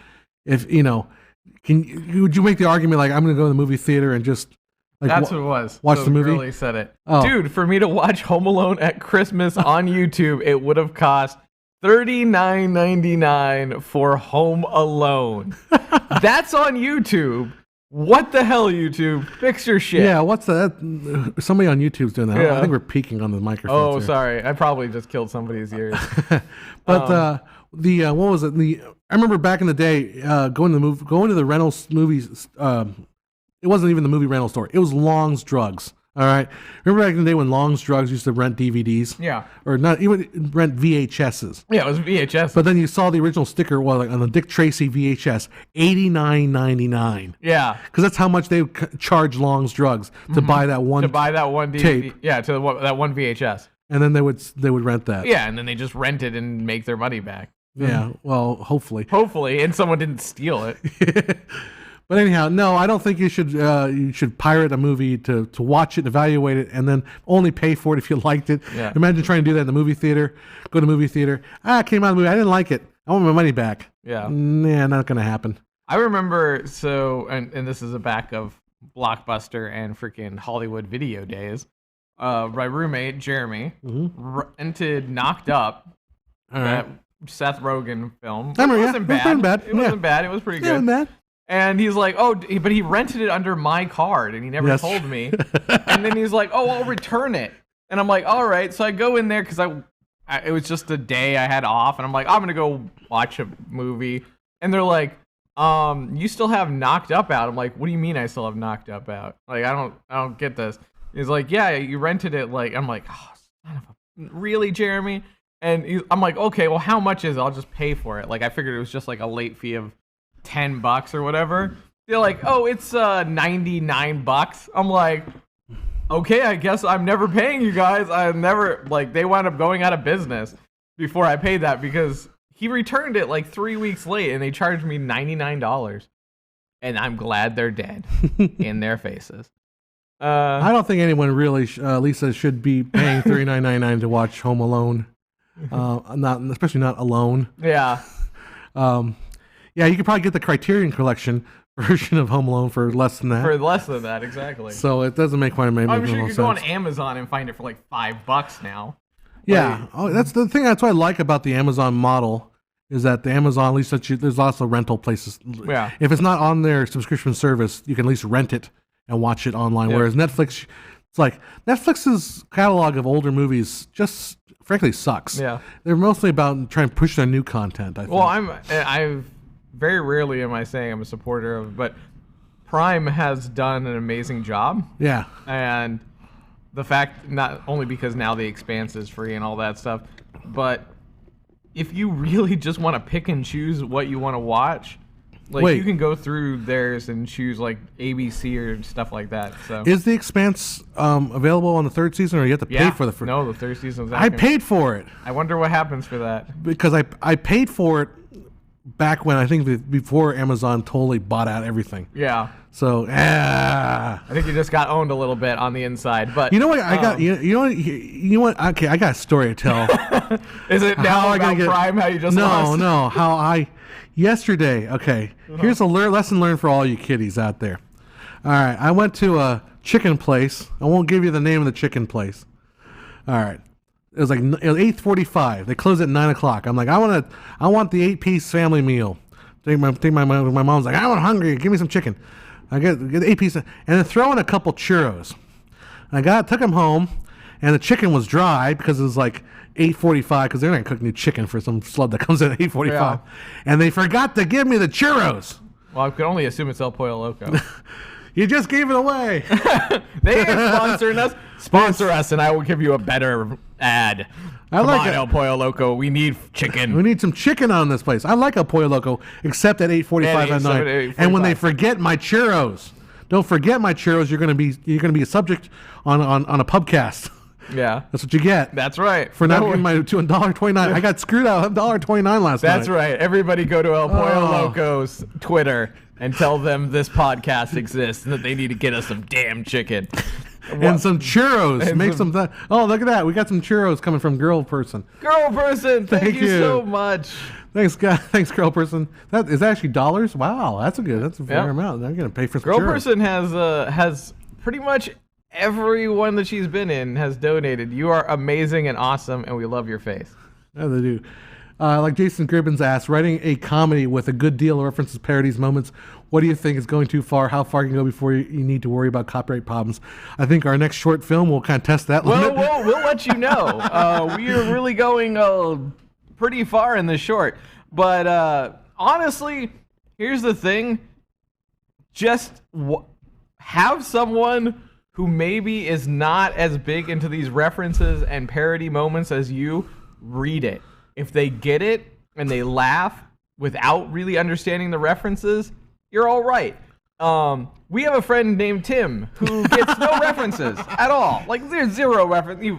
if would you make the argument I'm going to go to the movie theater and just that's what it was. Watch the movie. Really said it, dude. For me to watch Home Alone at Christmas on YouTube, it would have cost $39.99 for Home Alone. That's on YouTube. What the hell, YouTube? Fix your shit. Yeah, what's that? Somebody on YouTube's doing that. Yeah. I think we're peeking on the microphone. Oh, sorry. I probably just killed somebody's ears. But what was it? I remember back in the day going to the rental movies. It wasn't even the movie rental store. It was Long's Drugs. All right. Remember back in the day when Long's Drugs used to rent DVDs? Yeah. Or not even rent VHSs. Yeah, it was VHS. But then you saw the original sticker on the Dick Tracy VHS, $89.99. Yeah. Because that's how much they would charge Long's Drugs to buy that one DVD. Tape. Yeah, that one VHS. And then they would rent that. Yeah, and then they just rent it and make their money back. Yeah, well, hopefully. Hopefully, and someone didn't steal it. But anyhow, no, I don't think you should pirate a movie to watch it, evaluate it, and then only pay for it if you liked it. Yeah. Imagine trying to do that in the movie theater. Go to the movie theater. I came out of the movie. I didn't like it. I want my money back. Yeah. Nah, not going to happen. I remember, and this is a back of Blockbuster and freaking Hollywood video days. My roommate, Jeremy, rented Knocked Up, All right. that Seth Rogen film. I remember, It wasn't bad. It wasn't Yeah. bad. It was pretty Yeah, good. man. And he's like, oh, but he rented it under my card, and he never Yes. told me. And then he's like, oh, I'll return it. And I'm like, all right. So I go in there because it was just a day I had off, and I'm like, I'm gonna go watch a movie. And they're like, you still have Knocked Up out. I'm like, what do you mean I still have Knocked Up out? Like, I don't get this. He's like, yeah, you rented it. Like, I'm like, oh, son of a, really, Jeremy? And I'm like, okay, well, how much is it? I'll just pay for it. Like, I figured it was just like a late fee of $10 or whatever. They're like, oh, it's $99. I'm like, okay, I guess I'm never paying you guys. I never, like, they wound up going out of business before I paid that because he returned it like 3 weeks late and they charged me $99. And I'm glad they're dead in their faces. I don't think anyone really, Lisa, should be paying $39.99 to watch Home Alone. Especially not alone. Yeah. Yeah, you could probably get the Criterion Collection version of Home Alone for less than that. For less than that, exactly. So it doesn't make quite a I'm sure you sense. could go on Amazon and find it for like $5 now. Yeah, that's the thing. That's what I like about the Amazon model is that the Amazon, at least there's lots of rental places. Yeah. If it's not on their subscription service, you can at least rent it and watch it online. Yeah. Whereas Netflix, it's like Netflix's catalog of older movies just frankly sucks. Yeah. They're mostly about trying to push their new content, I think. Well, I've very rarely am I saying I'm a supporter of, but Prime has done an amazing job. Yeah. And the fact, not only because now The Expanse is free and all that stuff, but if you really just want to pick and choose what you want to watch, like you can go through theirs and choose like ABC or stuff like that. So is The Expanse available on the third season, or you have to pay for the first? No, the third season's out. I paid for it I wonder what happens for that. because I paid for it back when I think before Amazon totally bought out everything. Yeah. So I think you just got owned a little bit on the inside, but you know what I got? You know what? Okay, I got a story to tell. Is it now about Prime? How you just lost? No. How I yesterday? Okay, here's a lesson learned for all you kiddies out there. All right, I went to a chicken place. I won't give you the name of the chicken place. All right. It was 8:45. They close at 9:00. I'm like, I want the 8-piece family meal. My mom's like, I'm hungry. Give me some chicken. I get 8-piece and then throw in a couple churros. Took them home, and the chicken was dry because it was like 8:45 because they're not cooking new chicken for some slub that comes in at 8:45. Yeah. And they forgot to give me the churros. Well, I could only assume it's El Pollo Loco. You just gave it away. They ain't sponsoring us. Sponsor us, and I will give you a better ad. Come on, El Pollo Loco. We need chicken. We need some chicken on this place. I like El Pollo Loco, except at 8:45 at night. And when they forget my churros, don't forget my churros. You're gonna be a subject on a pubcast. Yeah, that's what you get. That's right. For not giving my $1.29. I got screwed out of $1.29 last night. That's right. Everybody go to El Pollo Loco's Twitter and tell them this podcast exists and that they need to get us some damn chicken. And some churros. Oh, look at that. We got some churros coming from Girl Person. Girl Person, thank you so much. Thanks, guys. Thanks, Girl Person. That is actually dollars. Wow, that's a fair amount. I'm gonna pay for some Girl churros. Person has pretty much everyone that she's been in has donated. You are amazing and awesome, and we love your face. Yeah, they do. Like Jason Gribbins asked, writing a comedy with a good deal of references, parodies, moments. What do you think is going too far? How far can you go before you need to worry about copyright problems? I think our next short film will kind of test that limit. Well, we'll let you know. We are really going pretty far in this short. But honestly, here's the thing. Just have someone who maybe is not as big into these references and parody moments as you read it. If they get it and they laugh without really understanding the references, you're all right. We have a friend named Tim who gets no references at all. Like, there's zero reference. He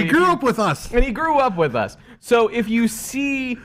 grew up with us. And he grew up with us. So if you see,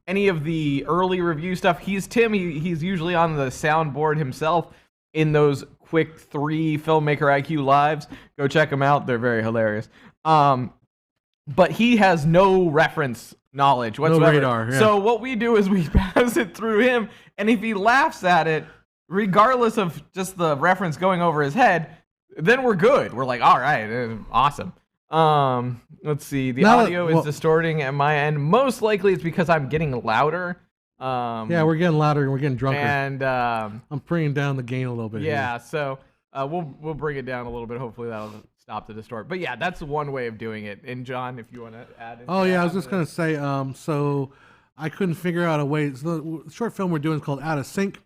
any of the early review stuff. He's Tim. He's usually on the soundboard himself in those quick 3 Filmmaker IQ lives. Go check them out. They're very hilarious. But he has no reference knowledge whatsoever. No radar. Yeah. So what we do is we pass it through him, and if he laughs at it, regardless of just the reference going over his head, then we're good. We're like, all right, awesome. Let's see. The audio is distorting at my end. Most likely it's because I'm getting louder. Yeah, we're getting louder and we're getting drunker. And I'm bringing down the gain a little bit. Yeah, so we'll bring it down a little bit. Hopefully that'll stop the distort. But yeah, that's one way of doing it. And John, if you want to add. Oh yeah, I was just gonna say. So I couldn't figure out a way. So the short film we're doing is called Out of Sync.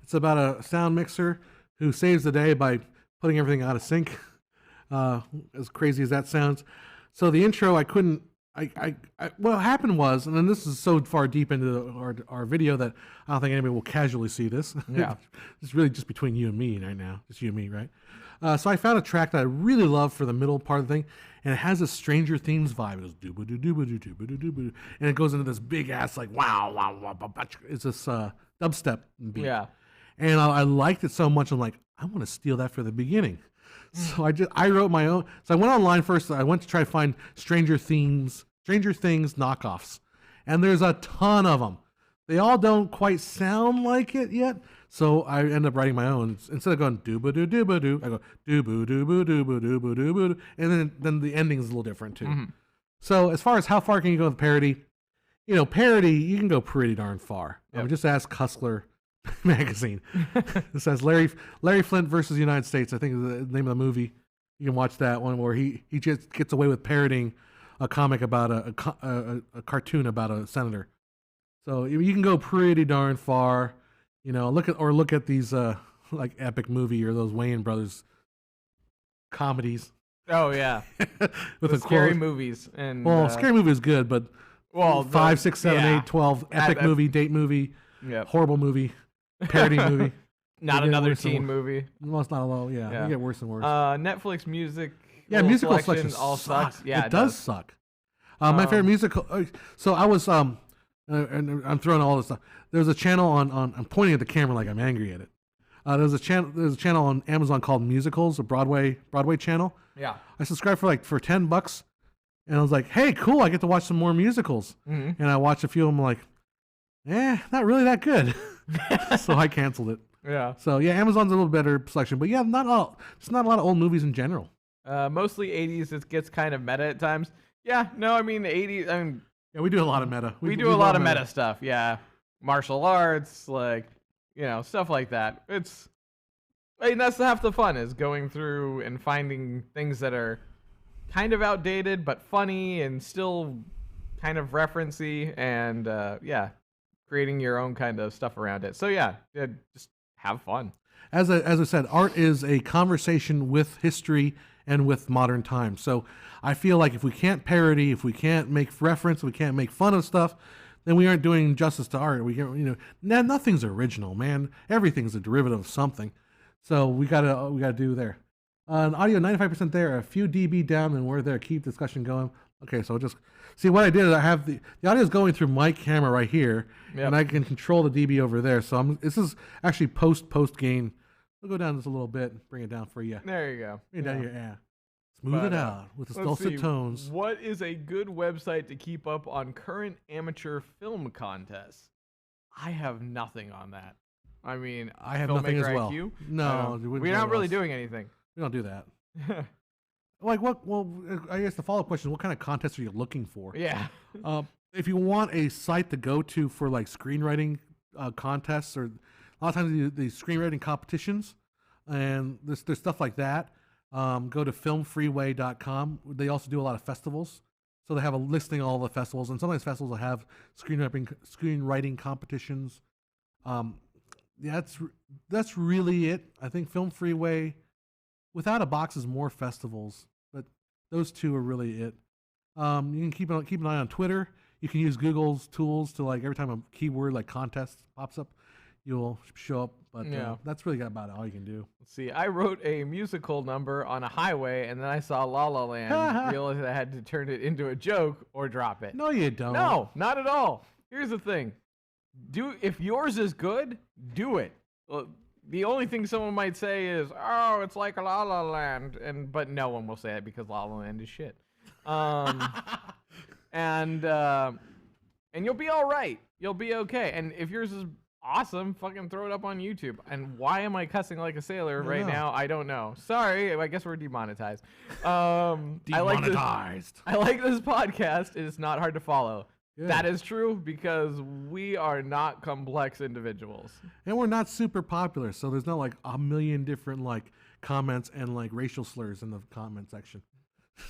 It's about a sound mixer who saves the day by putting everything out of sync. As crazy as that sounds. So the intro, I couldn't. What happened was, and then this is so far deep into our video that I don't think anybody will casually see this. Yeah, it's really just between you and me right now. Just you and me, right? So I found a track that I really love for the middle part of the thing, and it has a Stranger Things vibe. It goes doo doo doo doo doo doo doo, and it goes into this big ass like wow wow wow. It's this dubstep beat. Yeah, and I liked it so much. I'm like, I want to steal that for the beginning. So I wrote my own. So I went online first. I went to try to find Stranger Things knockoffs, and there's a ton of them. They all don't quite sound like it yet. So I end up writing my own. Instead of going dooba doo dooba doo, I go dooba dooba dooba dooba dooba, and then the ending is a little different too. Mm-hmm. So as far as how far can you go with parody, parody you can go pretty darn far. Yep. Just ask Hustler magazine. It says Larry Flint versus the United States. I think is the name of the movie. You can watch that one where he just gets away with parodying a comic about a cartoon about a senator. So you can go pretty darn far. Look at these like Epic Movie or those Wayans Brothers comedies. Oh yeah, with the scary movies. And scary movie is good, but 5, 6, 7, 8, 12 epic movie, date movie, horrible movie. Parody movie. Not another teen movie. Well, it's not a low. Yeah, you get worse and worse. Netflix music. Yeah, musical selection all sucks. Yeah, it does suck. My favorite musical. So I was and I'm throwing all this stuff. There's a channel on. I'm pointing at the camera like I'm angry at it. There's a channel on Amazon called Musicals, a Broadway channel. Yeah. I subscribed for $10, and I was like, hey, cool! I get to watch some more musicals. Mm-hmm. And I watched a few of them. Like, not really that good. So I canceled it. Yeah. So yeah, Amazon's a little better selection, but yeah, just not a lot of old movies in general. Mostly 80s. It gets kind of meta at times. Yeah. No, I mean the 80s. I mean, yeah, we do a lot of meta. We do a lot of meta stuff. Yeah, martial arts, like stuff like that. That's half the fun is going through and finding things that are kind of outdated but funny and still kind of referencey and creating your own kind of stuff around it. So yeah, just have fun. As I said, art is a conversation with history and with modern times. So I feel like if we can't parody, if we can't make reference, we can't make fun of stuff, then we aren't doing justice to art. We can, nothing's original, man. Everything's a derivative of something. So we gotta do there. An audio 95% there, a few dB down, and we're there. Keep discussion going. Okay, so just see what I did is I have the audio is going through my camera right here, and I can control the dB over there. So this is actually post gain. We'll go down just a little bit, bring it down for you. There you go. Bring it down here, smooth it out with the dulcet tones. What is a good website to keep up on current amateur film contests? I have nothing on that. I mean, I have nothing as well. IQ? No, we're not really doing anything. We don't do that. Like what? Well, I guess the follow-up question is, what kind of contests are you looking for? Yeah. If you want a site to go to for like screenwriting contests, or a lot of times the screenwriting competitions, and there's stuff like that, go to filmfreeway.com. They also do a lot of festivals. So they have a listing of all the festivals, and sometimes festivals will have screenwriting competitions. That's really it. I think Film Freeway, without a box, is more festivals, but those two are really it. You can keep an eye on Twitter. You can use Google's tools to, like, every time a keyword like contest pops up, you'll show up. But that's really about all you can do. Let's see. I wrote a musical number on a highway, and then I saw La La Land. Realized I had to turn it into a joke or drop it. No, you don't. No, not at all. Here's the thing. If yours is good, do it. Well, the only thing someone might say is, "Oh, it's like La La Land," but no one will say it because La La Land is shit. And you'll be all right. You'll be okay. And if yours is awesome, fucking throw it up on YouTube. And why am I cussing like a sailor right now? I don't know. Sorry, I guess we're demonetized. Demonetized. I like this podcast. It is not hard to follow. Good. That is true because we are not complex individuals. And we're not super popular, so there's not like a million different like comments and like racial slurs in the comment section.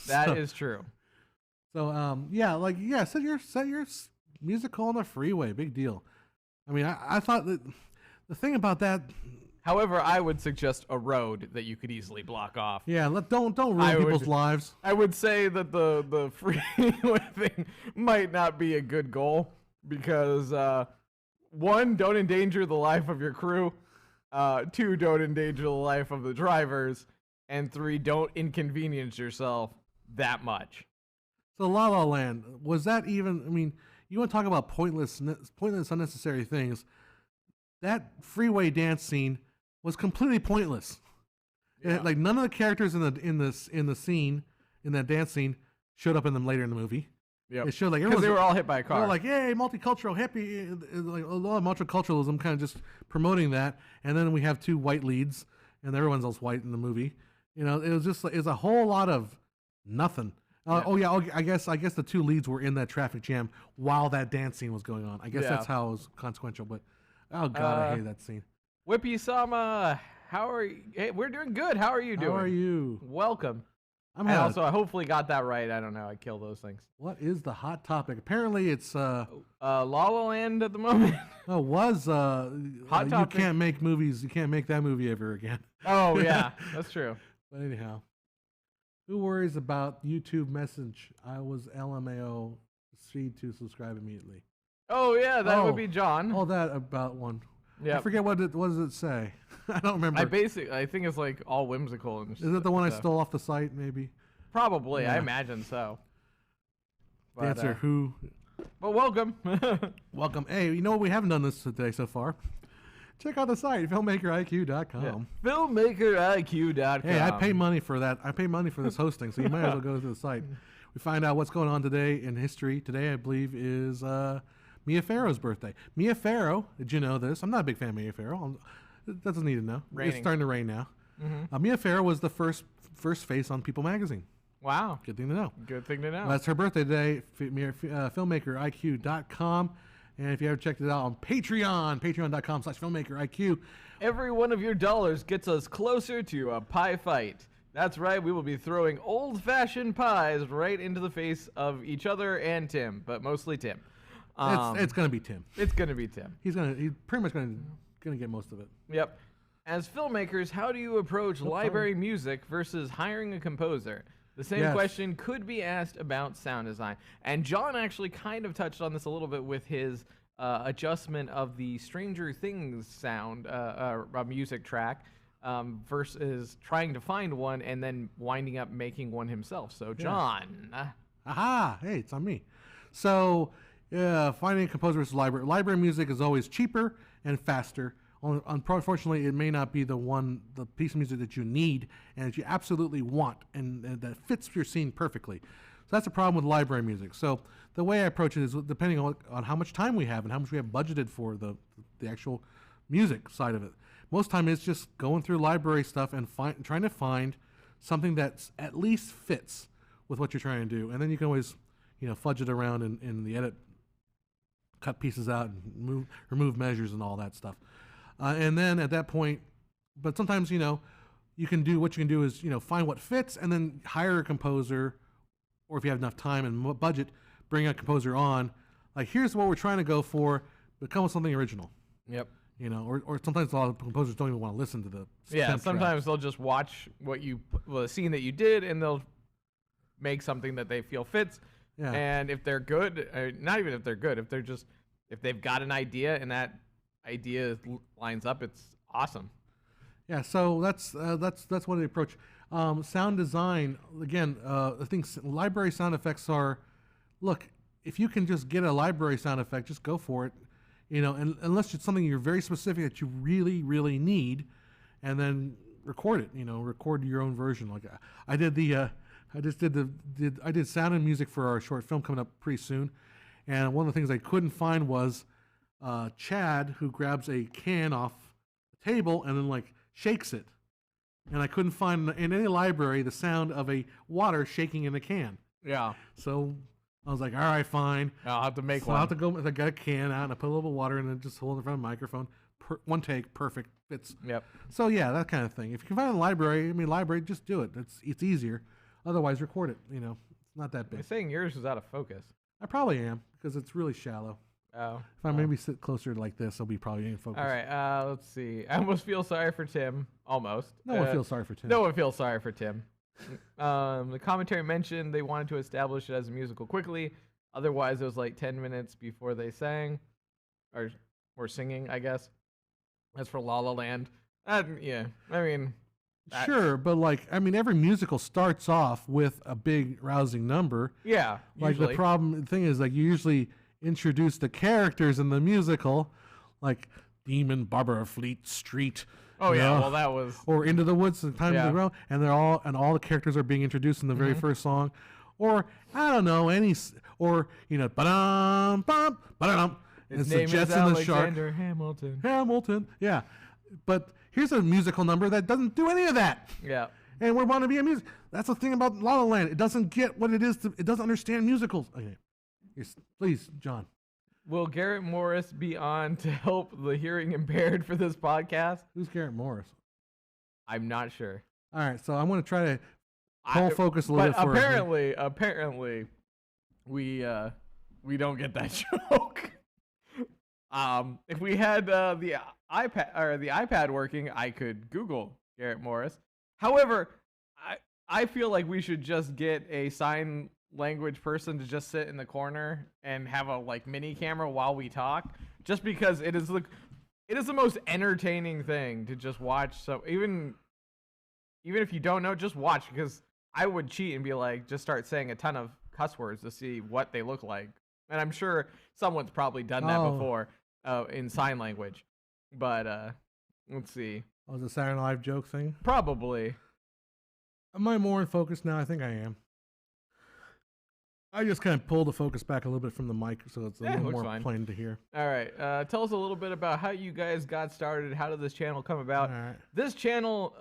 That is true. So set your music on the freeway. Big deal. I mean, I thought that the thing about that. However, I would suggest a road that you could easily block off. Yeah, don't ruin people's lives. I would say that the freeway thing might not be a good goal because 1, don't endanger the life of your crew. 2, don't endanger the life of the drivers, and 3, don't inconvenience yourself that much. So La La Land, was that even? I mean, you want to talk about pointless, unnecessary things? That freeway dance scene was completely pointless. Yeah. Like none of the characters in the scene in that dance scene showed up in them later in the movie. Yeah, it showed like because they were all hit by a car. They were like, "Yay, multicultural hippie!" Like a lot of multiculturalism, kind of just promoting that. And then we have 2 white leads, and everyone's else white in the movie. You know, it was just like, it's a whole lot of nothing. I guess the 2 leads were in that traffic jam while that dance scene was going on. I guess that's how it was consequential. But oh god, I hate that scene. Whippy-sama, how are you? Hey, we're doing good. How are you doing? How are you? Welcome. I hopefully got that right. I don't know. I kill those things. What is the hot topic? Apparently, it's La La Land at the moment. Hot topic. You can't make movies. You can't make that movie ever again. Oh yeah, that's true. But anyhow. Who worries about YouTube message? I was LMAO. Speed to subscribe immediately. Oh yeah, that would be John. All that about one. Yeah. I forget what does it say. I don't remember. I think it's like all whimsical and Is it the one I stole off the site? Maybe. Probably. Yeah. I imagine so. But, answer who? But welcome. Welcome. Hey, you know what? We haven't done this today so far. Check out the site, filmmakeriq.com. Yeah. Filmmakeriq.com. Hey, I pay money for that. I pay money for this hosting, so you might as well go to the site. We find out what's going on today in history. Today, I believe, is Mia Farrow's birthday. Mia Farrow, did you know this? I'm not a big fan of Mia Farrow. That doesn't need to know. Raining. It's starting to rain now. Mm-hmm. Mia Farrow was the first face on People magazine. Wow. Good thing to know. Good thing to know. That's her birthday today. Filmmakeriq.com. And if you haven't checked it out on Patreon, patreon.com/filmmakeriq. Every one of your dollars gets us closer to a pie fight. That's right, we will be throwing old-fashioned pies right into the face of each other and Tim, but mostly Tim. It's going to be Tim. It's going to be Tim. He's pretty much going to get most of it. Yep. As filmmakers, how do you approach library music versus hiring a composer? The same question could be asked about sound design. And John actually kind of touched on this a little bit with his adjustment of the Stranger Things sound, music track, versus trying to find one and then winding up making one himself. So, John. Aha! Hey, it's on me. So, finding a composer versus library. Library music is always cheaper and faster. Unfortunately, it may not be the piece of music that you need and that you absolutely want and that fits your scene perfectly. So that's a problem with library music. So the way I approach it is depending on how much time we have and how much we have budgeted for the actual music side of it. Most time it's just going through library stuff and trying to find something that at least fits with what you're trying to do. And then you can always, fudge it around in the edit, cut pieces out and remove measures and all that stuff. And then at that point, but sometimes, you can do what you can do is, find what fits and then hire a composer, or if you have enough time and budget, bring a composer on. Like, here's what we're trying to go for, but come with something original. Yep. Or sometimes a lot of composers don't even want to listen to the sometimes they'll just watch the scene that you did and they'll make something that they feel fits. Yeah. And if they're good, not even if they're good, if they've got an idea and that idea lines up, it's awesome. Yeah, so that's what I approach. Sound design, again, I think library sound effects are, look, if you can just get a library sound effect, just go for it. And unless it's something you're very specific that you really, really need, and then record it. Record your own version. Like I did I did sound and music for our short film coming up pretty soon, and one of the things I couldn't find was Chad, who grabs a can off the table and then like shakes it, and I couldn't find in any library the sound of a water shaking in a can. Yeah. So I was like, all right, fine. I'll have to make one. I'll have to go. I got a can out and I put a little water in and just hold it in front of the microphone. One take, perfect, fits. Yep. So yeah, that kind of thing. If you can find a library, just do it. It's easier. Otherwise, record it. It's not that big. You're saying yours is out of focus. I probably am because it's really shallow. Oh. If I maybe sit closer like this, I'll be probably in focus. All right. Let's see. I almost feel sorry for Tim. Almost. No one feels sorry for Tim. No one feels sorry for Tim. The commentary mentioned they wanted to establish it as a musical quickly. Otherwise, it was like 10 minutes before they sang, or singing, I guess. As for La La Land, yeah, I mean, sure, but every musical starts off with a big rousing number. Yeah, usually. The thing is, you usually introduce the characters in the musical, like Demon Barber Fleet Street. Oh yeah, well that was or Into the Woods, the Time of the Ground, and all the characters are being introduced in the very first song, or I don't know ba-dum bum ba-dum. His name is Alexander Hamilton. Hamilton, yeah. But here's a musical number that doesn't do any of that. Yeah. And we want to be a music. That's the thing about La La Land. It doesn't get what it is. It doesn't understand musicals. Okay. Please, John. Will Garrett Morris be on to help the hearing impaired for this podcast? Who's Garrett Morris? I'm not sure. All right. So I'm going to try to pull focus a little bit. But apparently, we don't get that joke. If we had the iPad working, I could Google Garrett Morris. However, I feel like we should just get a sign language person to just sit in the corner and have a mini camera while we talk, just because it is the most entertaining thing to just watch. So even if you don't know, just watch, because I would cheat and be just start saying a ton of cuss words to see what they look like. And I'm sure someone's probably done that before in sign language. But let's see. Oh, the Saturday Night Live joke thing? Probably. Am I more in focus now? I think I am. I just kind of pulled the focus back a little bit from the mic so it's a little more plain to hear. All right. Tell us a little bit about how you guys got started. How did this channel come about? Right. This channel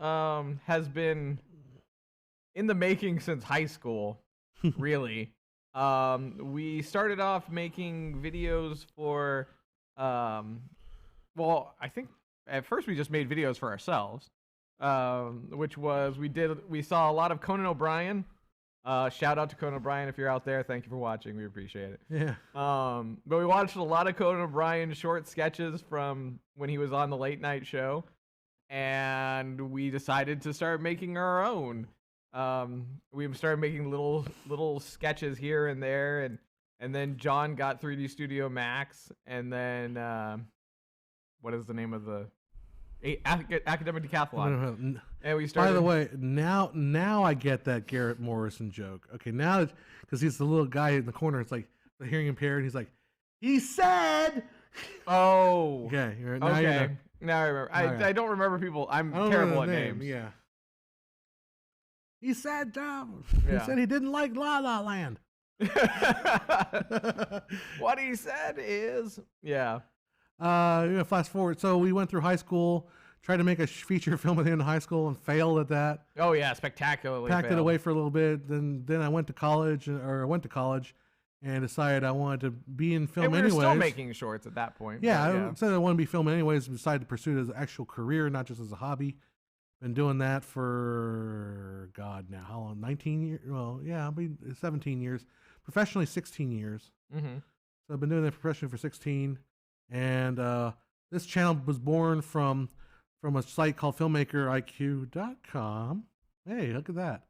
has been in the making since high school, really. We started off making videos for, I think at first we just made videos for ourselves, which was, we saw a lot of Conan O'Brien. Shout out to Conan O'Brien if you're out there. Thank you for watching. We appreciate it. Yeah. But we watched a lot of Conan O'Brien short sketches from when he was on the late night show, and we decided to start making our own. We started making little sketches here and there, and then John got 3D Studio Max, and then what is the nname of the Academic Decathlon? And we started. By the way, now I get that Garrett Morrison joke. Okay, now because he's the little guy in the corner, it's like the hearing impaired. He's like, he said. Oh. Okay. Now I remember. I don't remember people. I'm terrible at names. Yeah. He said, he said he didn't like La La Land. What he said is, yeah. Fast forward. So we went through high school, tried to make a feature film at the end of high school, and failed at that. Oh yeah, spectacularly. Packed it away for a little bit. Then I went to college, and decided I wanted to be in film anyways. We were still making shorts at that point. Yeah, I said I wanted to be filming anyways, and decided to pursue it as an actual career, not just as a hobby. Been doing that for, God, now, how long? 19 years? Well, yeah, I'll be 17 years. Professionally, 16 years. Mm-hmm. So I've been doing that professionally for 16. And this channel was born from a site called FilmmakerIQ.com. Hey, look at that.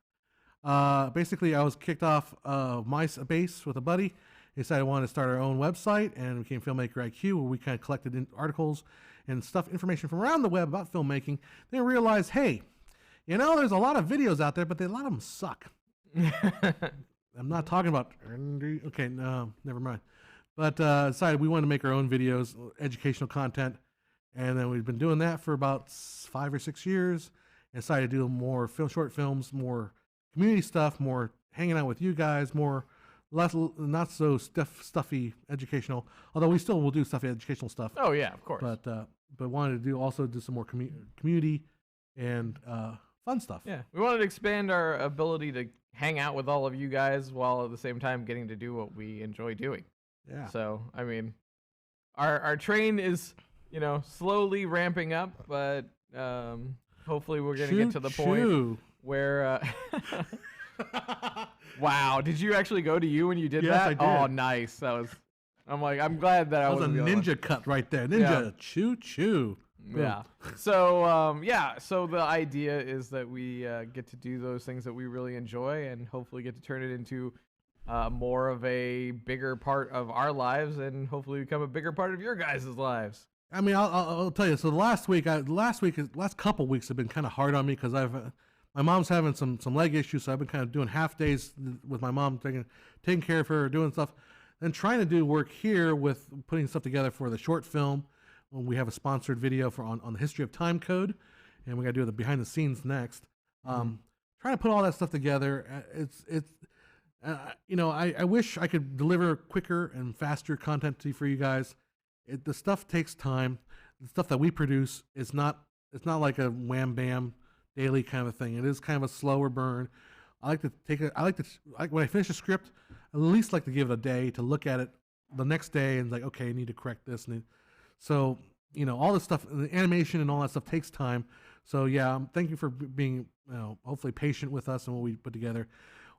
Basically, I was kicked off MySpace with a buddy. He decided I wanted to start our own website, and became Filmmaker IQ, where we kind of collected articles and information from around the web about filmmaking. Then realized, hey, there's a lot of videos out there, but a lot of them suck. I'm not talking about. Okay, no, never mind. But decided we wanted to make our own videos, educational content, and then we've been doing that for about 5 or 6 years. And decided to do more short films, more community stuff, more hanging out with you guys, more less not so stuffy educational. Although we still will do stuffy educational stuff. Oh yeah, of course. But wanted to also do some more community and fun stuff. Yeah, we wanted to expand our ability to hang out with all of you guys while at the same time getting to do what we enjoy doing. Yeah. So I mean, our train is slowly ramping up, but hopefully we're gonna get to the point where. Wow, did you actually go to you when you did yes, that? I did. Oh, nice. I'm glad that was a ninja cut right there. Ninja choo choo. Yeah. So so the idea is that we get to do those things that we really enjoy and hopefully get to turn it into more of a bigger part of our lives and hopefully become a bigger part of your guys' lives. I mean, I'll tell you. So the last couple weeks have been kind of hard on me because my mom's having some leg issues, so I've been kind of doing half days with my mom, taking care of her, doing stuff, and trying to do work here with putting stuff together for the short film. We have a sponsored video on the history of time code, and we got to do the behind the scenes next. Trying to put all that stuff together. I wish I could deliver quicker and faster content for you guys. The stuff takes time. The stuff that we produce is not. It's not like a wham bam daily kind of thing. It is kind of a slower burn. I like to when I finish a script, at least like to give it a day to look at it the next day and like, okay, I need to correct this. So, all this stuff, the animation and all that stuff takes time. So yeah, thank you for being, hopefully patient with us and what we put together.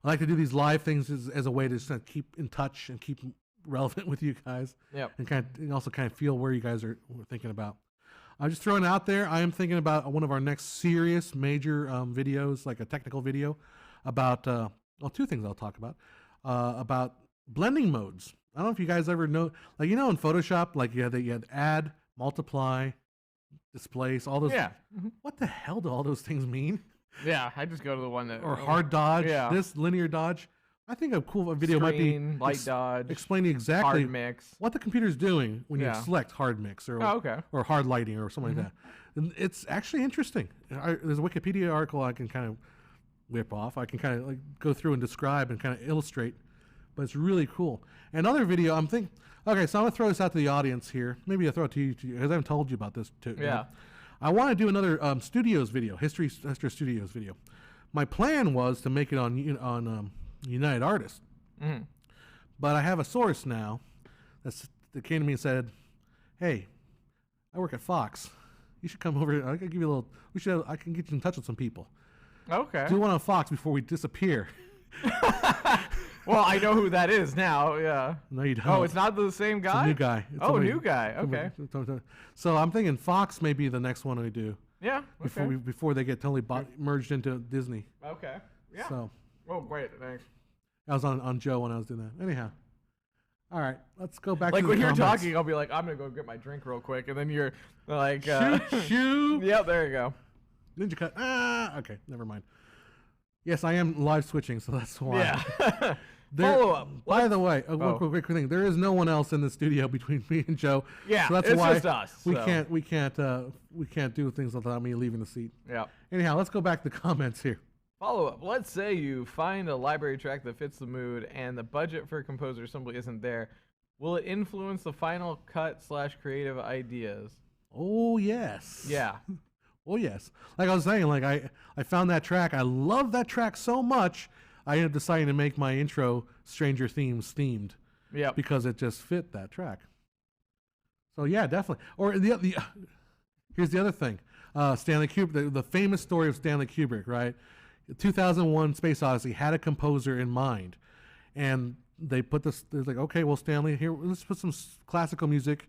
I like to do these live things as a way to just kind of keep in touch and keep relevant with you guys. Yep. And also kind of feel where you guys are thinking about. I'm just throwing it out there. I am thinking about one of our next serious major videos, like a technical video about, two things I'll talk about blending modes. I don't know if you guys ever know, like, in Photoshop, like you had add, multiply, displace, all those. Yeah. What the hell do all those things mean? Yeah, I just go to the one that. Or hard dodge, yeah. This linear dodge. I think a cool video Screen, might be light dodge, explaining exactly hard mix, what the computer's doing when you select hard mix or or hard lighting or something like that. And it's actually interesting. There's a Wikipedia article I can kind of whip off. I can kind of like go through and describe and kind of illustrate, but it's really cool. Another video I'm thinking. Okay, so I'm gonna throw this out to the audience here. Maybe I'll throw it to you because I haven't told you about this too. Yeah. I want to do another studios video, history studios video. My plan was to make it on United Artists. But I have a source now that came to me and said, "Hey, I work at Fox. You should come over. I can give you a little. I can get you in touch with some people. Okay. Do one on Fox before we disappear." Well, I know who that is now. Yeah. No, you don't. Oh, it's not the same guy. It's a new guy. New guy. Okay. So I'm thinking Fox may be the next one we do. Yeah. Okay. Before they get totally merged into Disney. Okay. Yeah. So. Oh, great. Thanks. I was on Joe when I was doing that. Anyhow. All right, let's go back like to when the you're comments. talking, I'll be like, I'm going to go get my drink real quick. And then you're like... Shoot. Yep, there you go. Ninja cut. Okay, never mind. Yes, I am live switching, so that's why. Yeah. Follow up. By the way, one quick thing. There is no one else in the studio between me and Joe. Yeah, so that's it's why just us. We can't do things without me leaving the seat. Yeah. Anyhow, let's go back to the comments here. Follow up. Let's say you find a library track that fits the mood and the budget for a composer simply isn't there. Will it influence the final cut / creative ideas? Oh, yes. Yeah. Oh, yes. Like I was saying, like I found that track. I love that track so much, I ended up deciding to make my intro Stranger Themes themed. Yeah. Because it just fit that track. So, yeah, definitely. Or here's the other thing. Stanley Kubrick, the famous story of Stanley Kubrick, right? 2001 Space Odyssey had a composer in mind, and they put this. They're like, okay, well, Stanley, here, let's put some classical music,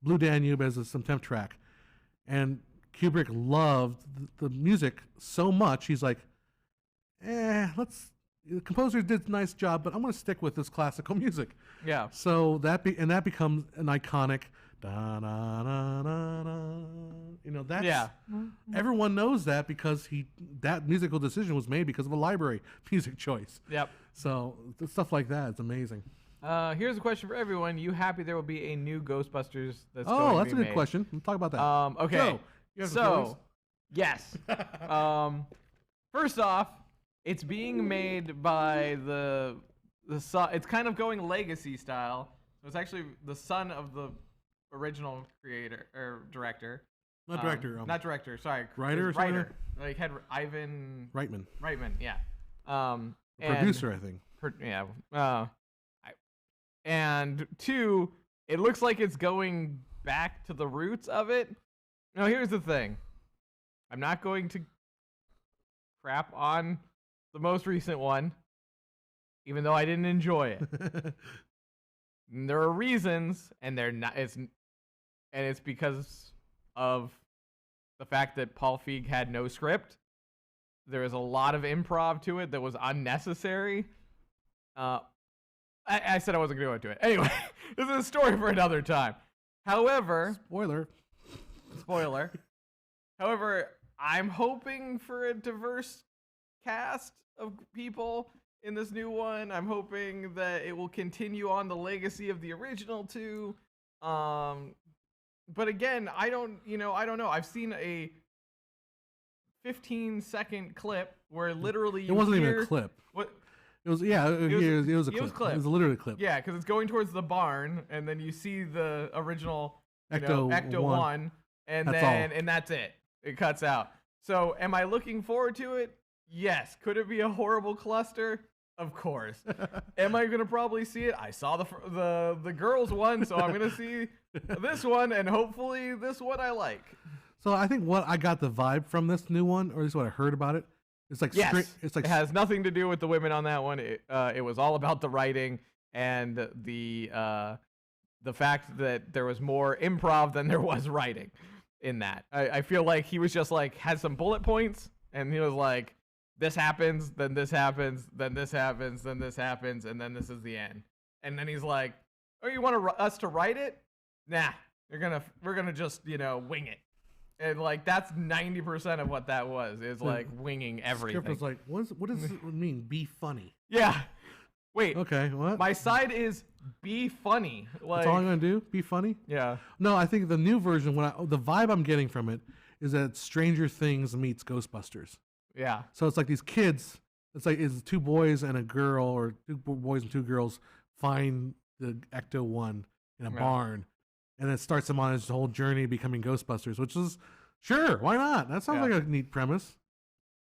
Blue Danube as some temp track, and Kubrick loved the music so much. He's like, the composer did a nice job, but I'm going to stick with this classical music. Yeah. So that becomes an iconic. Da, da, da, da, da. That's everyone knows that because that musical decision was made because of a library music choice. Yep. So stuff like that, it's amazing. Here's a question for everyone. You happy there will be a new Ghostbusters that's Oh, going that's to a be good made? question. We'll talk about that. Okay. Joe, you have some feelings? Yes. First off, it's being made by the son. It's kind of going legacy style. So it's actually the son of the original creator or director. Not director. Not director. Sorry. Writer or something? Writer. Like had Ivan Reitman. Yeah. Producer, I think. And two, it looks like it's going back to the roots of it. Now, here's the thing. I'm not going to crap on the most recent one, even though I didn't enjoy it. There are reasons, and they're not. It's because of the fact that Paul Feig had no script. There was a lot of improv to it that was unnecessary. I said I wasn't going to go into it. Anyway, this is a story for another time. However, Spoiler. However, I'm hoping for a diverse cast of people in this new one. I'm hoping that it will continue on the legacy of the original two. But again, I don't know. I've seen a 15-second clip where literally It wasn't even a clip. What? It was, yeah, it was a clip. It was literally a clip. Yeah, because it's going towards the barn, and then you see the original Ecto 1, and that's it. It cuts out. So, am I looking forward to it? Yes. Could it be a horrible cluster? Of course. Am I going to probably see it? I saw the girls one, so I'm going to see this one, and hopefully this one I like. So I think what I got the vibe from this new one, or at least what I heard about it, it's like it has nothing to do with the women on that one. It was all about the writing and the fact that there was more improv than there was writing in that. I feel like he was just like had some bullet points, and he was like, this happens, then this happens, then this happens, then this happens, and then this is the end. And then he's like, oh, you want us to write it? Nah, we're gonna just wing it. And like that's 90% of what that was. Is like winging everything. Script was like, what does it mean? Be funny. Yeah. Wait. Okay. What? My side is be funny. Like, that's all I'm gonna do. Be funny. Yeah. No, I think the new version. The vibe I'm getting from it is that Stranger Things meets Ghostbusters. Yeah. So it's like these kids. It's 2 boys and a girl, or 2 boys and 2 girls find the Ecto 1 in a barn. And it starts them on his whole journey becoming Ghostbusters, which is, sure, why not? That sounds like a neat premise.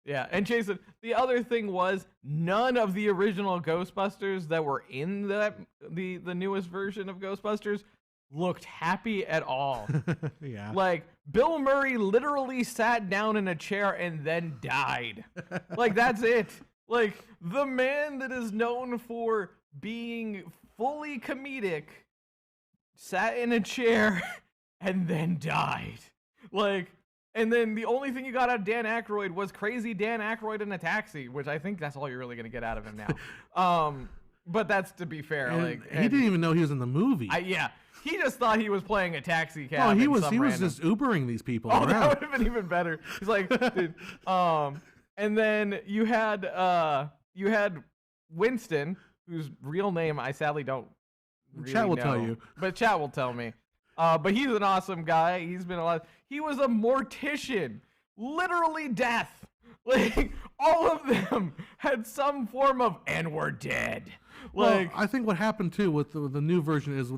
Yeah, and Jason, the other thing was none of the original Ghostbusters that were in the newest version of Ghostbusters looked happy at all. Yeah. Like, Bill Murray literally sat down in a chair and then died. Like, that's it. Like, the man that is known for being fully comedic sat in a chair and then died. Like, and then the only thing you got out of Dan Aykroyd was crazy Dan Aykroyd in a taxi, which I think that's all you're really going to get out of him now. But that's to be fair. And he didn't even know he was in the movie. Yeah. He just thought he was playing a taxi cab. Oh, he was just Ubering these people around. That would have been even better. He's like, dude, and then you had Winston, whose real name I sadly don't really Chat will know, tell you. but chat will tell me. But he's an awesome guy. He's been alive. He was a mortician, literally death. Like all of them had some form of, and we're dead. Like, well, I think what happened too with the new version is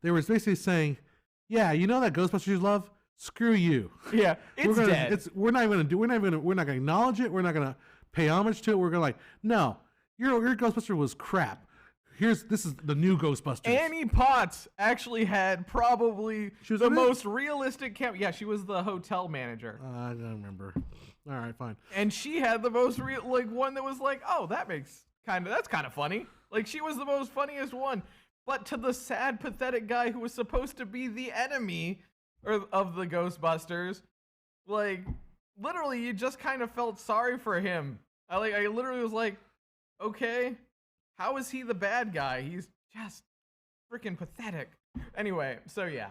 they were basically saying, yeah, you know that Ghostbusters you love? Screw you. Yeah, dead. We're not going to acknowledge it. We're not going to pay homage to it. We're going to no, your Ghostbuster was crap. This is the new Ghostbusters. Annie Potts actually had probably the most realistic camp. Yeah, she was the hotel manager. I don't remember. All right, fine. And she had the most real, one that was like, oh, that's kind of funny. Like, she was the most funniest one. But to the sad, pathetic guy who was supposed to be the enemy of the Ghostbusters, like, literally, you just kind of felt sorry for him. I literally was like, okay. How is he the bad guy? He's just freaking pathetic. Anyway, so yeah.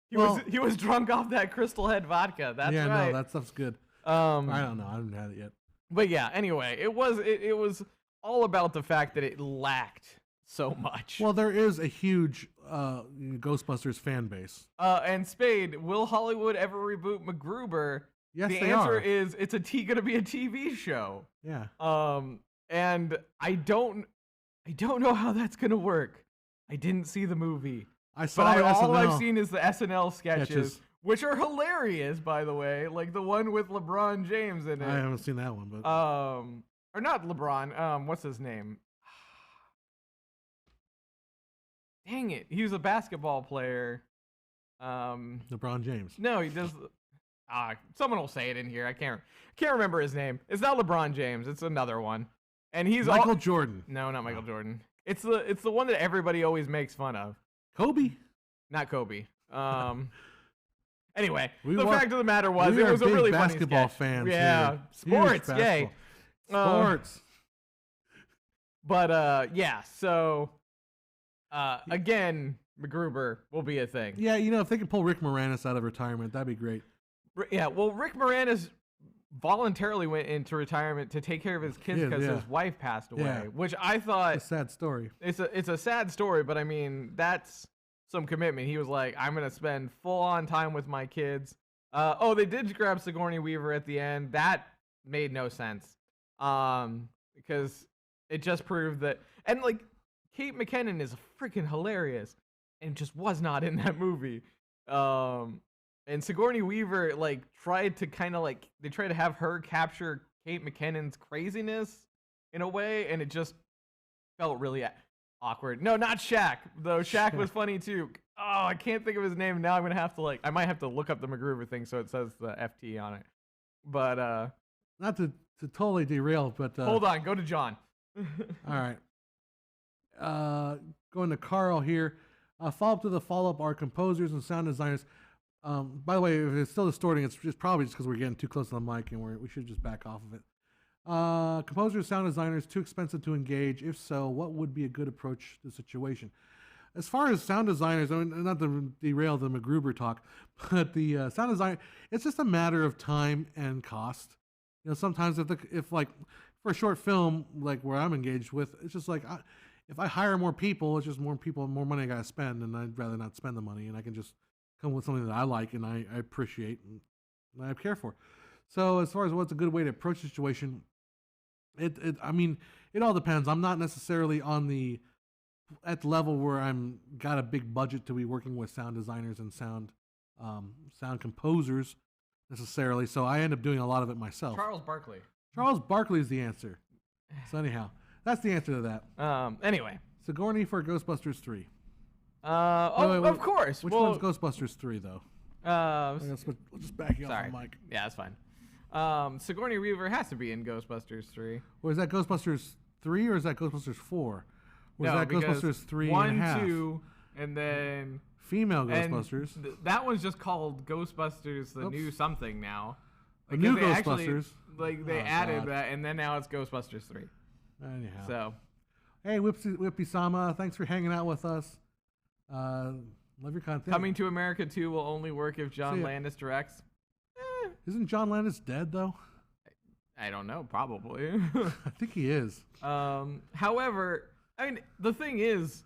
He was drunk off that Crystal Head vodka. That's right. No, that stuff's good. I don't know. I haven't had it yet. But yeah, anyway, it was all about the fact that it lacked so much. Well, there is a huge Ghostbusters fan base. And Spade, will Hollywood ever reboot MacGruber? Yes, the they answer are. is it's going to be a TV show. Yeah. And I don't know how that's going to work. I didn't see the movie. All I've seen is the SNL sketches, which are hilarious, by the way. Like the one with LeBron James in it. I haven't seen that one, but or not LeBron. What's his name? Dang it, he was a basketball player. LeBron James. No, he does. Someone will say it in here. I can't remember his name. It's not LeBron James. It's another one. And he's Michael Jordan. No, not Michael Jordan. It's the one that everybody always makes fun of. Kobe. Not Kobe. Anyway, the fact of the matter was, it was a really funny basketball sketch. fans. Yeah, here. sports, yay. Sports. But yeah, so again, MacGruber will be a thing. Yeah, if they could pull Rick Moranis out of retirement, that'd be great. Yeah, well, Rick Moranis voluntarily went into retirement to take care of his kids because his wife passed away, which I thought it's a sad story. It's a sad story, but I mean that's some commitment. He was like, I'm gonna spend full on time with my kids. They did grab Sigourney Weaver at the end. That made no sense, because it just proved that, and like Kate McKinnon is freaking hilarious, and just was not in that movie. And Sigourney Weaver tried to have her capture Kate McKinnon's craziness in a way, and it just felt really awkward. No, not Shaq, though. Shaq was funny too. Oh, I can't think of his name now. I'm gonna have to I might have to look up the MacGruber thing so it says the FT on it. But not to totally derail, but hold on, go to John. All right. Going to Carl here. Follow-up to the follow-up are composers and sound designers. By the way, if it's still distorting, it's probably just because we're getting too close to the mic and we should just back off of it. Composers, sound designers, too expensive to engage? If so, what would be a good approach to the situation? As far as sound designers, I mean, not to derail the MacGruber talk, but the sound design, it's just a matter of time and cost. Sometimes if for a short film like where I'm engaged with, it's just like if I hire more people, it's just more people, more money I gotta spend, and I'd rather not spend the money, and I can just come with something that I like and I appreciate and I care for. So as far as what's a good way to approach the situation, I mean, it all depends. I'm not necessarily at the level where I'm got a big budget to be working with sound designers and sound composers necessarily. So I end up doing a lot of it myself. Charles Barkley. Charles Barkley is the answer. So anyhow, that's the answer to that. Anyway, Sigourney for Ghostbusters 3. Wait, of course. Which one's Ghostbusters 3 though? We'll just back you off the mic. Yeah, that's fine. Sigourney Weaver has to be in Ghostbusters 3. Well, is that Ghostbusters 3 or is that Ghostbusters 4? Or is No, that because Ghostbusters 3 1, and a half? 2, and then Female Ghostbusters. that one's just called Ghostbusters the New Something now. The new Ghostbusters. They added that, and then now it's Ghostbusters 3. Anyhow. So, hey, Whippy-sama, thanks for hanging out with us. Love your content. Coming to America 2 will only work if John Landis directs. Isn't John Landis dead, though? I don't know, probably. I think he is. However, I mean, the thing is,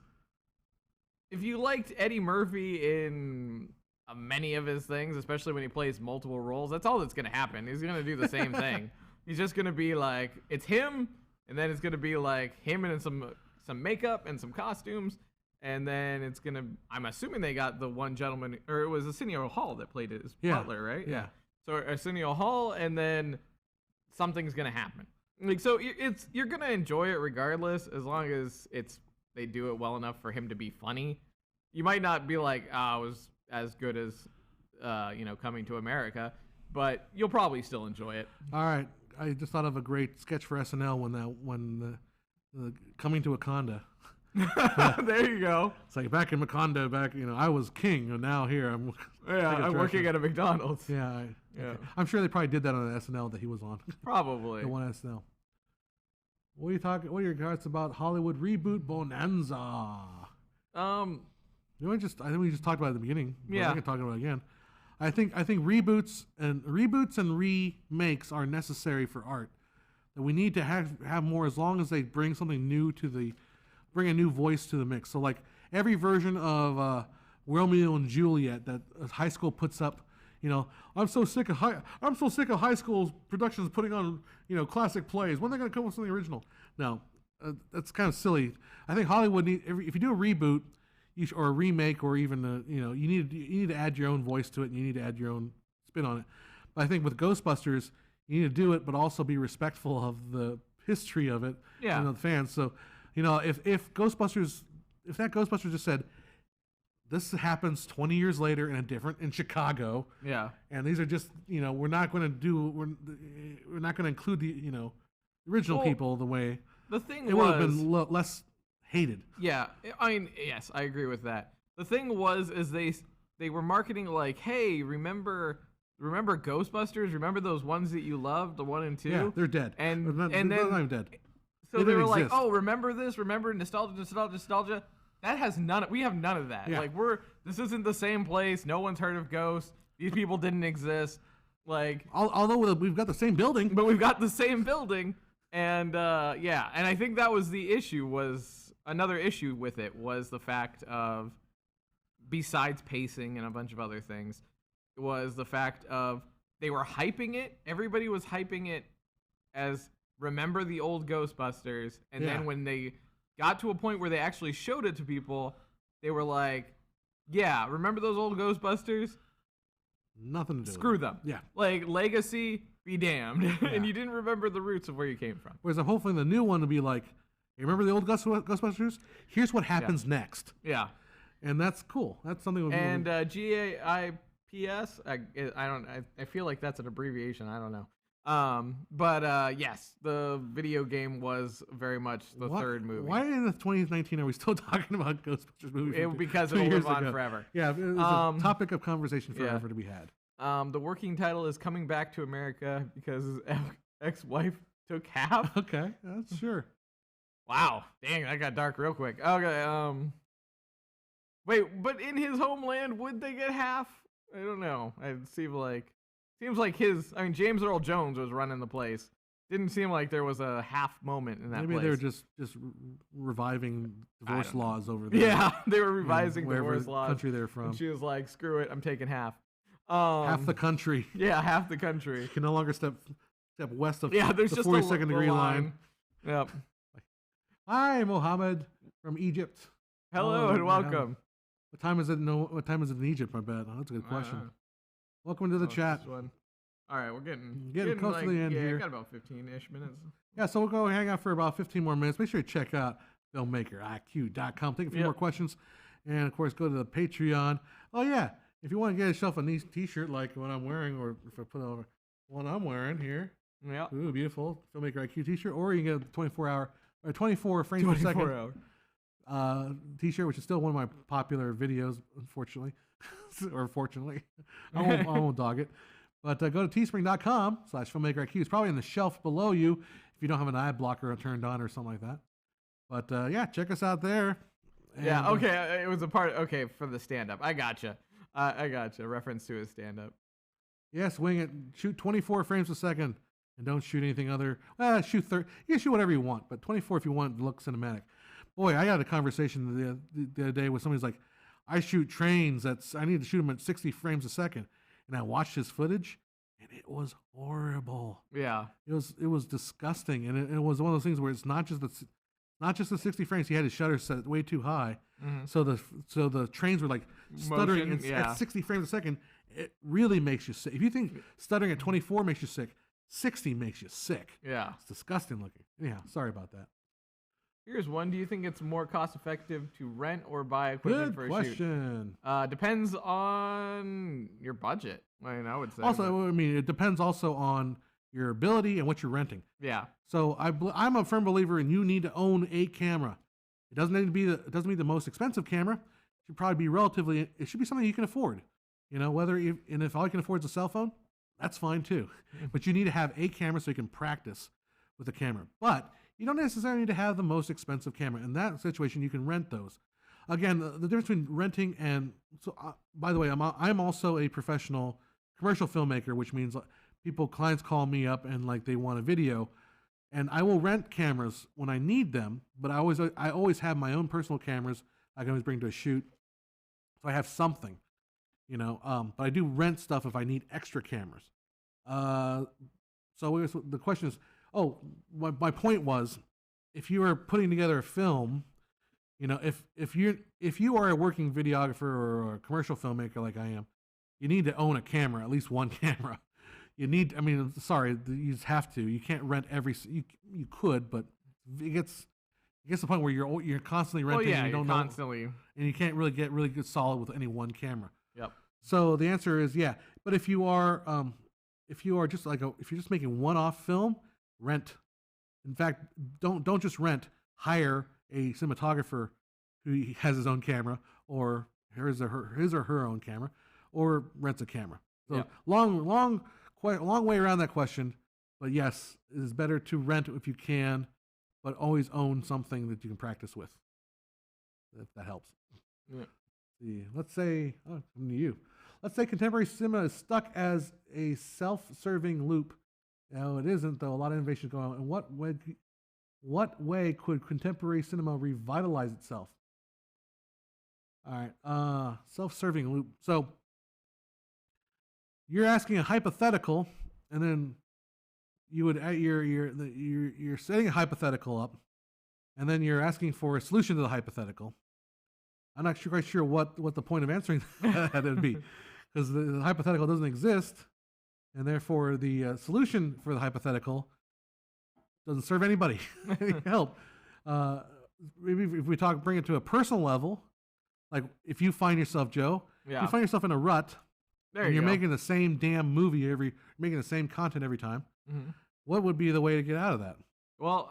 if you liked Eddie Murphy in many of his things, especially when he plays multiple roles, that's all that's going to happen. He's going to do the same thing. He's just going to be like, it's him, and then it's going to be like him in some makeup and some costumes, and then it's going to, I'm assuming they got the one gentleman, or it was Arsenio Hall that played his butler, right? Yeah. So Arsenio Hall, and then something's going to happen. So you're going to enjoy it regardless, as long as they do it well enough for him to be funny. You might not be like, it was as good as Coming to America, but you'll probably still enjoy it. All right, I just thought of a great sketch for SNL when the Coming to Wakanda. There you go. It's like back in Wakanda, I was king, and now here I'm. I'm working at a McDonald's. Yeah, I'm sure they probably did that on the SNL that he was on. Probably the one SNL. What are you talking? What are your thoughts about Hollywood reboot bonanza? I think we just talked about it at the beginning. Yeah, I can talk about it again. I think reboots and remakes are necessary for art, that we need to have more as long as they bring something new bring a new voice to the mix. So like every version of Romeo and Juliet that a high school puts up, I'm so sick of high school productions putting on, classic plays. When are they going to come up with something original? No, that's kind of silly. I think Hollywood if you do a reboot, or a remake, or even you need to add your own voice to it, and you need to add your own spin on it. But I think with Ghostbusters, you need to do it, but also be respectful of the history of it and the fans. So, if that Ghostbusters just said, this happens 20 years later in Chicago. Yeah. And these are just, we're not going to include the, original people the way the thing it would have been less hated. Yeah. I mean, yes, I agree with that. The thing is they were marketing like, hey, remember Ghostbusters? Remember those ones that you loved, the 1 and 2? Yeah, they're dead. And they're then not even dead. So they were like, oh, remember this? Remember nostalgia? That has we have none of that. Yeah. Like this isn't the same place. No one's heard of ghosts. These people didn't exist. Like, although we've got the same building, but we've got the same building, and and I think that was the issue. Was another issue with it was the fact of, besides pacing and a bunch of other things, was the fact of they were hyping it. Everybody was hyping it as remember the old Ghostbusters, and then when they got to a point where they actually showed it to people, they were like, yeah, remember those old Ghostbusters? Nothing to do Screw with them. Yeah. Like, legacy, be damned. And you didn't remember the roots of where you came from. Whereas I'm hoping the new one will be like, you remember the old Ghostbusters? Here's what happens next. Yeah. And that's cool. That's something. And GAIPS, I feel like that's an abbreviation. I don't know. But yes, the video game was very much the third movie. Why in the 2019 are we still talking about Ghostbusters movies? Because it'll live on forever. Yeah, it was a topic of conversation forever to be had. The working title is Coming Back to America because his ex-wife took half. Okay, that's sure. Wow, dang, that got dark real quick. Okay, wait, but in his homeland, would they get half? I don't know. It seems like James Earl Jones was running the place. Didn't seem like there was a half moment in that place. Maybe they were just reviving divorce laws over there. Yeah, they were revising divorce laws. Country they're from. And she was like, screw it, I'm taking half. Half the country. Yeah, half the country. You can no longer step west of there's the just 42nd degree line. Yep. Hi, Mohammed from Egypt. Hello and welcome. What time is it? What time is it in Egypt? My bad. Oh, that's a good question. Welcome to the chat. All right, we're getting close to the end here. Got about 15-ish minutes. Yeah, so we'll go hang out for about 15 more minutes. Make sure you check out filmmakeriq.com. Take a few more questions. And, of course, go to the Patreon. Oh, yeah. If you want to get yourself a nice t-shirt like what I'm wearing, or if I put over one I'm wearing here. Yeah. Ooh, beautiful. Filmmaker IQ t-shirt. Or you can get a 24 frames per second t-shirt, which is still one of my popular videos, unfortunately. Or fortunately. I won't dog it. But go to teespring.com/filmmakeriq. It's probably on the shelf below you if you don't have an ad blocker turned on or something like that. But yeah, check us out there. And, yeah, okay. It was a part. Okay, for the stand-up. I gotcha. I gotcha. Reference to his stand-up. Yes, wing it. Shoot 24 frames a second. And don't shoot anything other. Shoot 30. You can shoot whatever you want, but 24 if you want to look cinematic. Boy, I had a conversation the other day with somebody's like, I shoot trains. I need to shoot them at 60 frames a second. And I watched his footage, and it was horrible. Yeah, it was disgusting, and it was one of those things where it's not just the 60 frames. He had his shutter set way too high, so the trains were like stuttering at 60 frames a second. It really makes you sick. If you think stuttering at 24 makes you sick, 60 makes you sick. Yeah, it's disgusting looking. Anyhow, sorry about that. Here's one. Do you think it's more cost effective to rent or buy equipment for a shoot? Good question. Depends on your budget. I would say. Also, it depends also on your ability and what you're renting. Yeah. So I'm a firm believer in you need to own a camera. It doesn't need to be the most expensive camera. It should probably be it should be something you can afford. If all you can afford is a cell phone, that's fine too. But you need to have a camera so you can practice with the camera. But you don't necessarily need to have the most expensive camera. In that situation, you can rent those. Again, the difference between renting and by the way, I'm also a professional commercial filmmaker, which means clients call me up and like they want a video. And I will rent cameras when I need them, but I always have my own personal cameras I can always bring to a shoot. So I have something, but I do rent stuff if I need extra cameras. So the question is, my point was, if you are putting together a film, if you are a working videographer or a commercial filmmaker like I am, you need to own a camera, at least one camera. You just have to. You can't rent you could, but it gets to the point where you're constantly renting. Well, yeah, and you don't constantly, and you can't really get really good solid with any one camera. Yep. So the answer is yeah. But if you are if you're just making one-off film, rent. In fact, don't just rent. Hire a cinematographer who has his own camera, or his or her own camera, or rents a camera. So yep. Quite a long way around that question, but yes, it is better to rent if you can, but always own something that you can practice with. If that helps. Yeah. See, let's say contemporary cinema is stuck as a self-serving loop. No, it isn't, though. A lot of innovation is going on. In what way could contemporary cinema revitalize itself? All right, self-serving loop. So you're asking a hypothetical, and then you're setting a hypothetical up, and then you're asking for a solution to the hypothetical. I'm not quite sure what the point of answering that would be, because the hypothetical doesn't exist, and therefore the solution for the hypothetical doesn't serve anybody any help. Maybe if we bring it to a personal level, like if you find yourself, Joe, if you find yourself in a rut. You're making the same damn movie making the same content every time. Mm-hmm. What would be the way to get out of that? Well,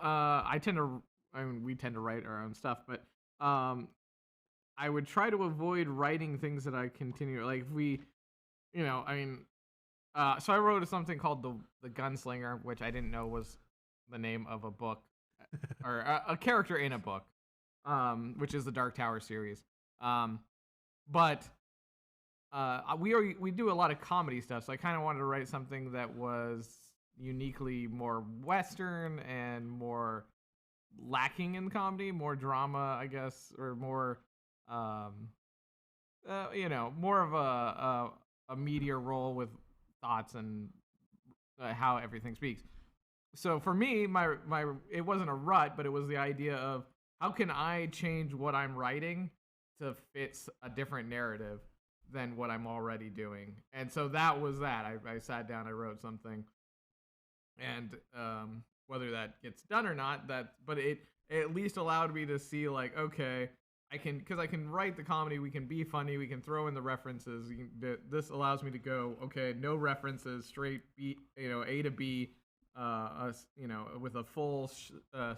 we tend to write our own stuff, but I would try to avoid writing things that I continue. Like so I wrote something called the Gunslinger, which I didn't know was the name of a book or a character in a book, which is the Dark Tower series. But we do a lot of comedy stuff, so I kind of wanted to write something that was uniquely more Western and more lacking in comedy, more drama, I guess, or more, more of a media role with thoughts and how everything speaks. So for me, my it wasn't a rut, but it was the idea of how can I change what I'm writing to fit a different narrative than what I'm already doing. And so that was that. I sat down, I wrote something, and whether that gets done or not, but it at least allowed me to see, like, okay, because I can write the comedy, we can be funny, we can throw in the references. This allows me to go, okay, no references, straight A to B, with a full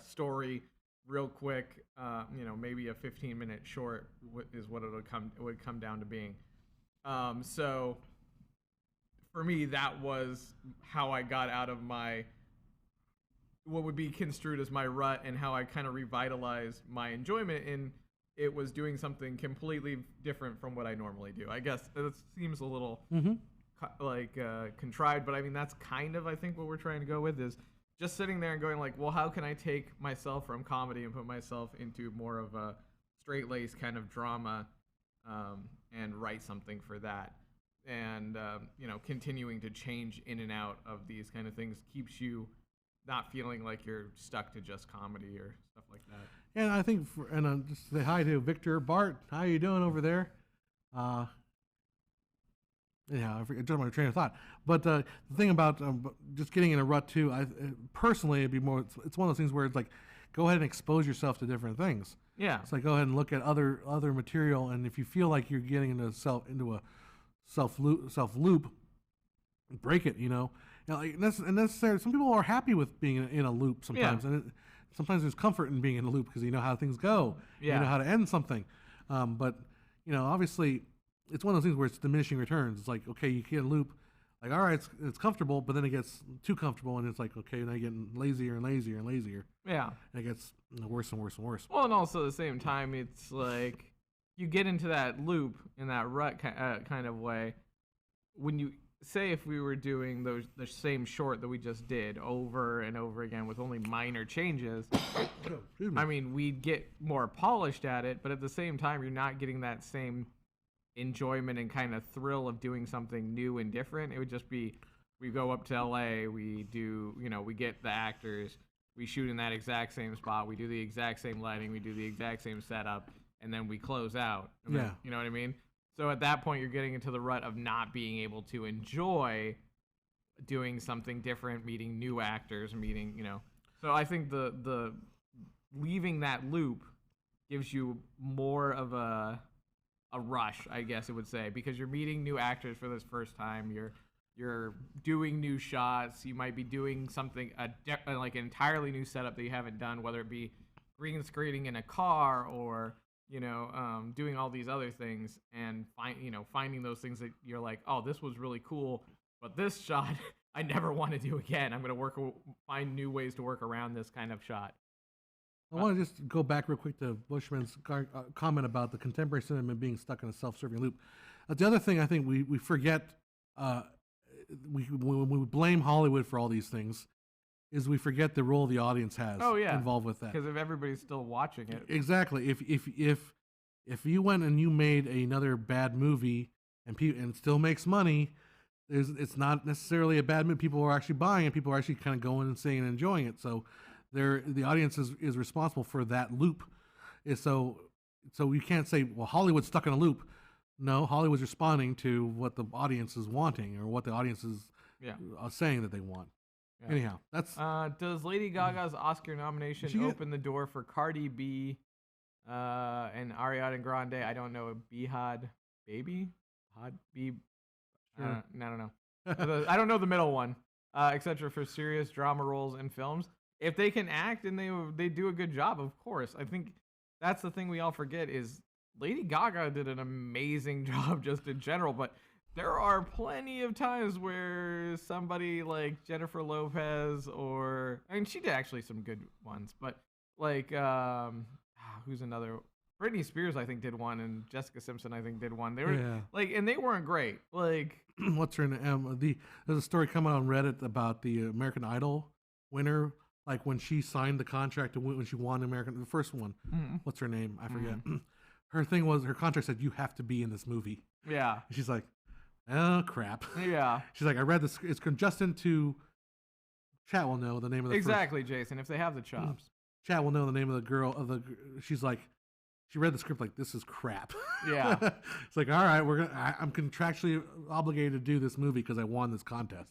story, real quick. Maybe a 15-minute short is what it would come down to being. So for me, that was how I got out of what would be construed as my rut, and how I kind of revitalized my enjoyment. And it was doing something completely different from what I normally do. I guess it seems a little contrived, but I mean, that's kind of, I think, what we're trying to go with is just sitting there and going like, well, how can I take myself from comedy and put myself into more of a straight-laced kind of drama, and write something for that. And, continuing to change in and out of these kind of things keeps you not feeling like you're stuck to just comedy or stuff like that. And I think, just say hi to Victor Bart. How you doing over there? I jumped on my train of thought. But the thing about just getting in a rut too, personally, it'd be more. It's one of those things where it's like, go ahead and expose yourself to different things. Yeah. It's like, go ahead and look at other material, and if you feel like you're getting into a self loop, break it. Like necessary. Some people are happy with being in a loop sometimes, and sometimes there's comfort in being in a loop because you know how things go. Yeah. You know how to end something. But obviously, it's one of those things where it's diminishing returns. It's like, okay, you get a loop, like, all right, it's comfortable, but then it gets too comfortable, and it's like, okay, now you're getting lazier and lazier and lazier. Yeah. And it gets worse and worse and worse. Well, and also at the same time, it's like you get into that loop in that rut kind of way when say if we were doing the same short that we just did over and over again with only minor changes, I mean, we'd get more polished at it, but at the same time, you're not getting that same enjoyment and kind of thrill of doing something new and different. It would just be, we go up to LA, we do, we get the actors, we shoot in that exact same spot, we do the exact same lighting, we do the exact same setup, and then we close out. Then, you know what I mean? So at that point, you're getting into the rut of not being able to enjoy doing something different, meeting new actors, So I think the leaving that loop gives you more of a rush, I guess it would say, because you're meeting new actors for this first time. You're doing new shots. You might be doing something like an entirely new setup that you haven't done, whether it be green screening in a car or doing all these other things, and finding those things that you're like, oh, this was really cool, but this shot I never want to do again. I'm gonna find new ways to work around this kind of shot. I want to just go back real quick to Bushman's comment about the contemporary cinema being stuck in a self-serving loop. The other thing I think we forget, when we blame Hollywood for all these things, is we forget the role the audience has involved with that. Because if everybody's still watching it. Exactly. If you went and you made another bad movie and it still makes money, it's not necessarily a bad movie. People are actually buying it. People are actually kind of going and seeing and enjoying it. So the audience is responsible for that loop. So you can't say, well, Hollywood's stuck in a loop. No, Hollywood's responding to what the audience is wanting or what the audience is saying that they want. Yeah. Anyhow, that's... does Lady Gaga's Oscar nomination open the door for Cardi B and Ariana Grande? I don't know. Behad Baby? Had B? I don't know. I don't know the middle one. Etc. for serious drama roles in films. If they can act and they do a good job, of course. I think that's the thing we all forget is Lady Gaga did an amazing job just in general, but there are plenty of times where somebody like Jennifer Lopez she did actually some good ones, but like, who's another? Britney Spears, I think, did one, and Jessica Simpson, I think, did one. They were and they weren't great. Like, what's her name? There's a story coming on Reddit about the American Idol winner, like when she signed the contract when she won the first one. Mm-hmm. What's her name? I forget. Mm-hmm. Her thing was, her contract said, you have to be in this movie. Yeah. And she's like, oh, crap. Yeah. She's like, I read this. It's Justin to... Chat will know the name of the Exactly, Jason, if they have the chops. Chat will know the name of the girl. She's like, she read the script like, this is crap. Yeah. It's like, all right, I'm contractually obligated to do this movie because I won this contest.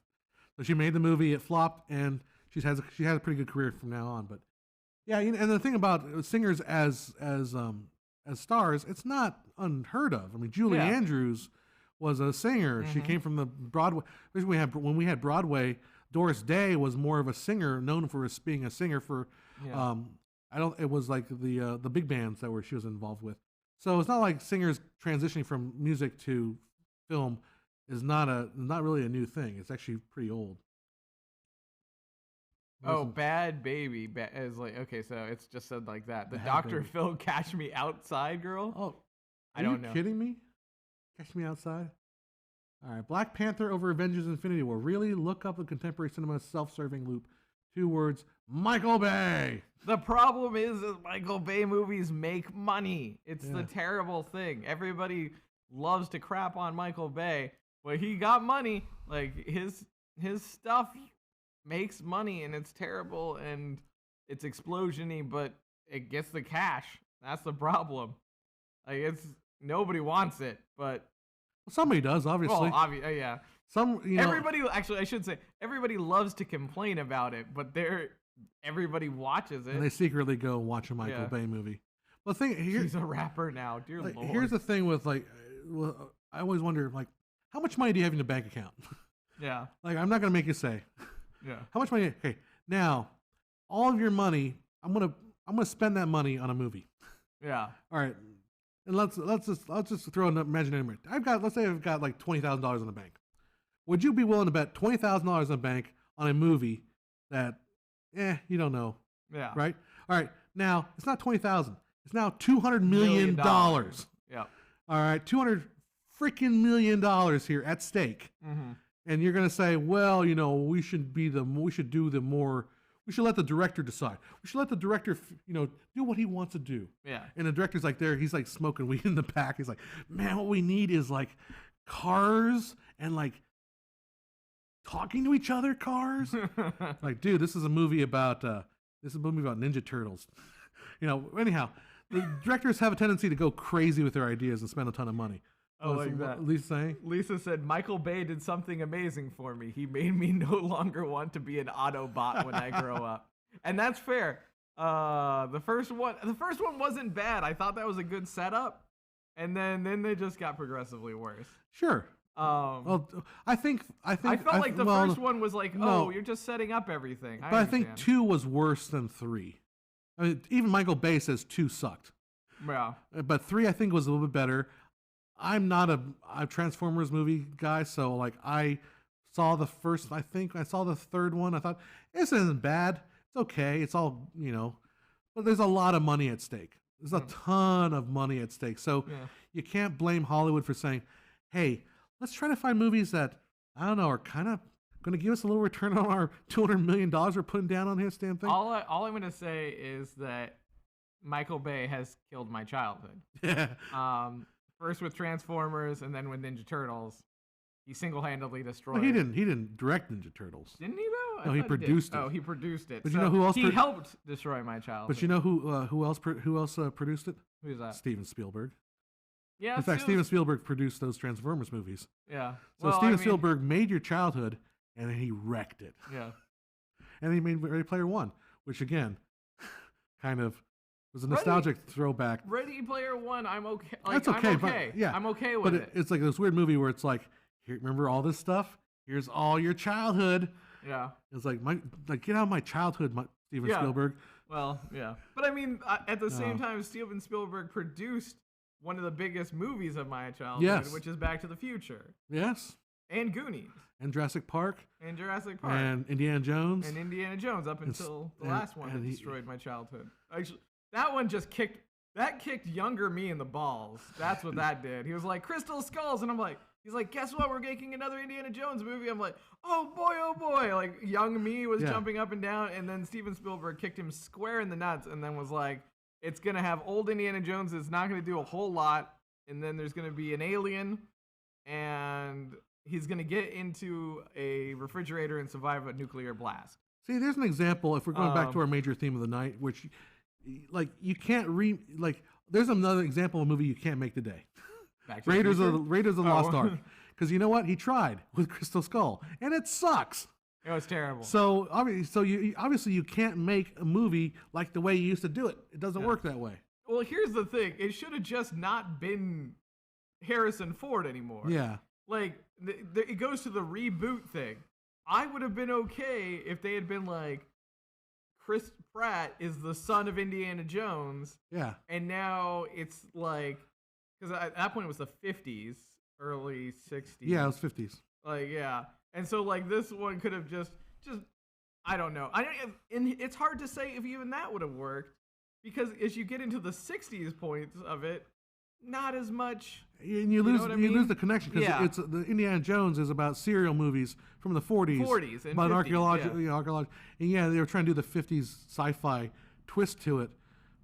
So she made the movie. It flopped, and she has a pretty good career from now on. But yeah, and the thing about singers as stars, it's not unheard of. I mean, Julie Andrews was a singer. Mm-hmm. She came from the Broadway. When we had Broadway, Doris Day was more of a singer, known for being a singer for. It was like the big bands that she was involved with. So it's not like singers transitioning from music to film is not really a new thing. It's actually pretty old. Oh, Bad Baby is like, okay, so it's just said like that. The Dr. Phil Catch Me Outside girl? Oh, I don't know. Are you kidding me? Catch Me Outside? All right, Black Panther over Avengers Infinity War. Really look up the contemporary cinema self-serving loop. 2 words, Michael Bay. The problem is that Michael Bay movies make money. It's the terrible thing. Everybody loves to crap on Michael Bay, but he got money. Like, his stuff makes money, and it's terrible, and it's explosion-y, but it gets the cash. That's the problem. Like, nobody wants it, but somebody does, obviously. Well, yeah. Everybody, actually, I should say, everybody loves to complain about it, but everybody watches it. And they secretly go watch a Michael Bay movie. Well, he's a rapper now, dear Lord. Here's the thing with, like, I always wonder, like, how much money do you have in your bank account? Yeah. Like, I'm not going to make you say. Yeah. How much money? Okay, now, all of your money, I'm gonna spend that money on a movie. Yeah. All right. And let's just throw an imaginary number. Let's say I've got like $20,000 in the bank. Would you be willing to bet $20,000 in the bank on a movie that, you don't know? Yeah. Right. All right. Now it's not $20,000. It's now $200 million. Yeah. All right. $200 freaking million here at stake. Mm-hmm. And you're going to say, well, we should let the director decide. We should let the director, do what he wants to do. Yeah. And the director's like he's like smoking weed in the back. He's like, man, what we need is like cars and like talking to each other cars. Like, dude, this is a movie about Ninja Turtles. Anyhow, the directors have a tendency to go crazy with their ideas and spend a ton of money. Oh, like that. Lisa saying? Lisa said, Michael Bay did something amazing for me. He made me no longer want to be an Autobot when I grow up. And that's fair. The first one wasn't bad. I thought that was a good setup. And then they just got progressively worse. Sure. Well, I felt like the first one was like, you're just setting up everything. But I think 2 was worse than 3. I mean, even Michael Bay says 2 sucked. Yeah. But 3, I think, was a little bit better. I'm not a Transformers movie guy, so like I saw the first. I think I saw the third one. I thought this isn't bad. It's okay. It's all but there's a lot of money at stake. There's a ton of money at stake. So you can't blame Hollywood for saying, "Hey, let's try to find movies that I don't know are kind of going to give us a little return on our $200 million we're putting down on this damn thing." All I'm going to say is that Michael Bay has killed my childhood. Yeah. First with Transformers, and then with Ninja Turtles, he single-handedly destroyed. Well, he didn't direct Ninja Turtles. Didn't he though? No, he produced it. Oh, he produced it. But you know who else? He helped destroy my childhood. But you know who else produced it? Who's that? Steven Spielberg. Yeah. In fact, Steven Spielberg produced those Transformers movies. Yeah. So Steven Spielberg made your childhood, and then he wrecked it. Yeah. And he made Ready Player One, which again, kind of was a nostalgic throwback. Ready Player One, I'm okay. That's okay. I'm okay. But, yeah, I'm okay with it. It's like this weird movie where it's like, here, remember all this stuff? Here's all your childhood. Yeah. It's like get out of my childhood, Steven Spielberg. Well, yeah. But I mean, at the same time, Steven Spielberg produced one of the biggest movies of my childhood, which is Back to the Future. Yes. And Goonies. And Jurassic Park. And Indiana Jones. And Indiana Jones up until the last one that destroyed my childhood. Actually, that one just kicked younger me in the balls. That's what that did. He was like, Crystal Skulls. And he's like, guess what? We're making another Indiana Jones movie. I'm like, oh boy. Like, young me was jumping up and down. And then Steven Spielberg kicked him square in the nuts and then was like, it's going to have old Indiana Jones. It's not going to do a whole lot. And then there's going to be an alien. And he's going to get into a refrigerator and survive a nuclear blast. See, there's an example, if we're going back to our major theme of the night, which, like, you can't there's another example of a movie you can't make today. Raiders of the Lost Ark. Because you know what? He tried with Crystal Skull, and it sucks. It was terrible. So obviously you can't make a movie like the way you used to do it. It doesn't work that way. Well, here's the thing. It should have just not been Harrison Ford anymore. Yeah. Like, it goes to the reboot thing. I would have been okay if they had been like, Chris Pratt is the son of Indiana Jones. Yeah. And now it's like, because at that point it was the 50s, early 60s. Yeah, it was 50s. Like, yeah. And so, like, this one could have just I don't know. And it's hard to say if even that would have worked, because as you get into the 60s points of it, not as much. And you lose the connection, because it's the Indiana Jones is about serial movies from the 40s. And about 50s, archaeology. And they were trying to do the 50s sci-fi twist to it.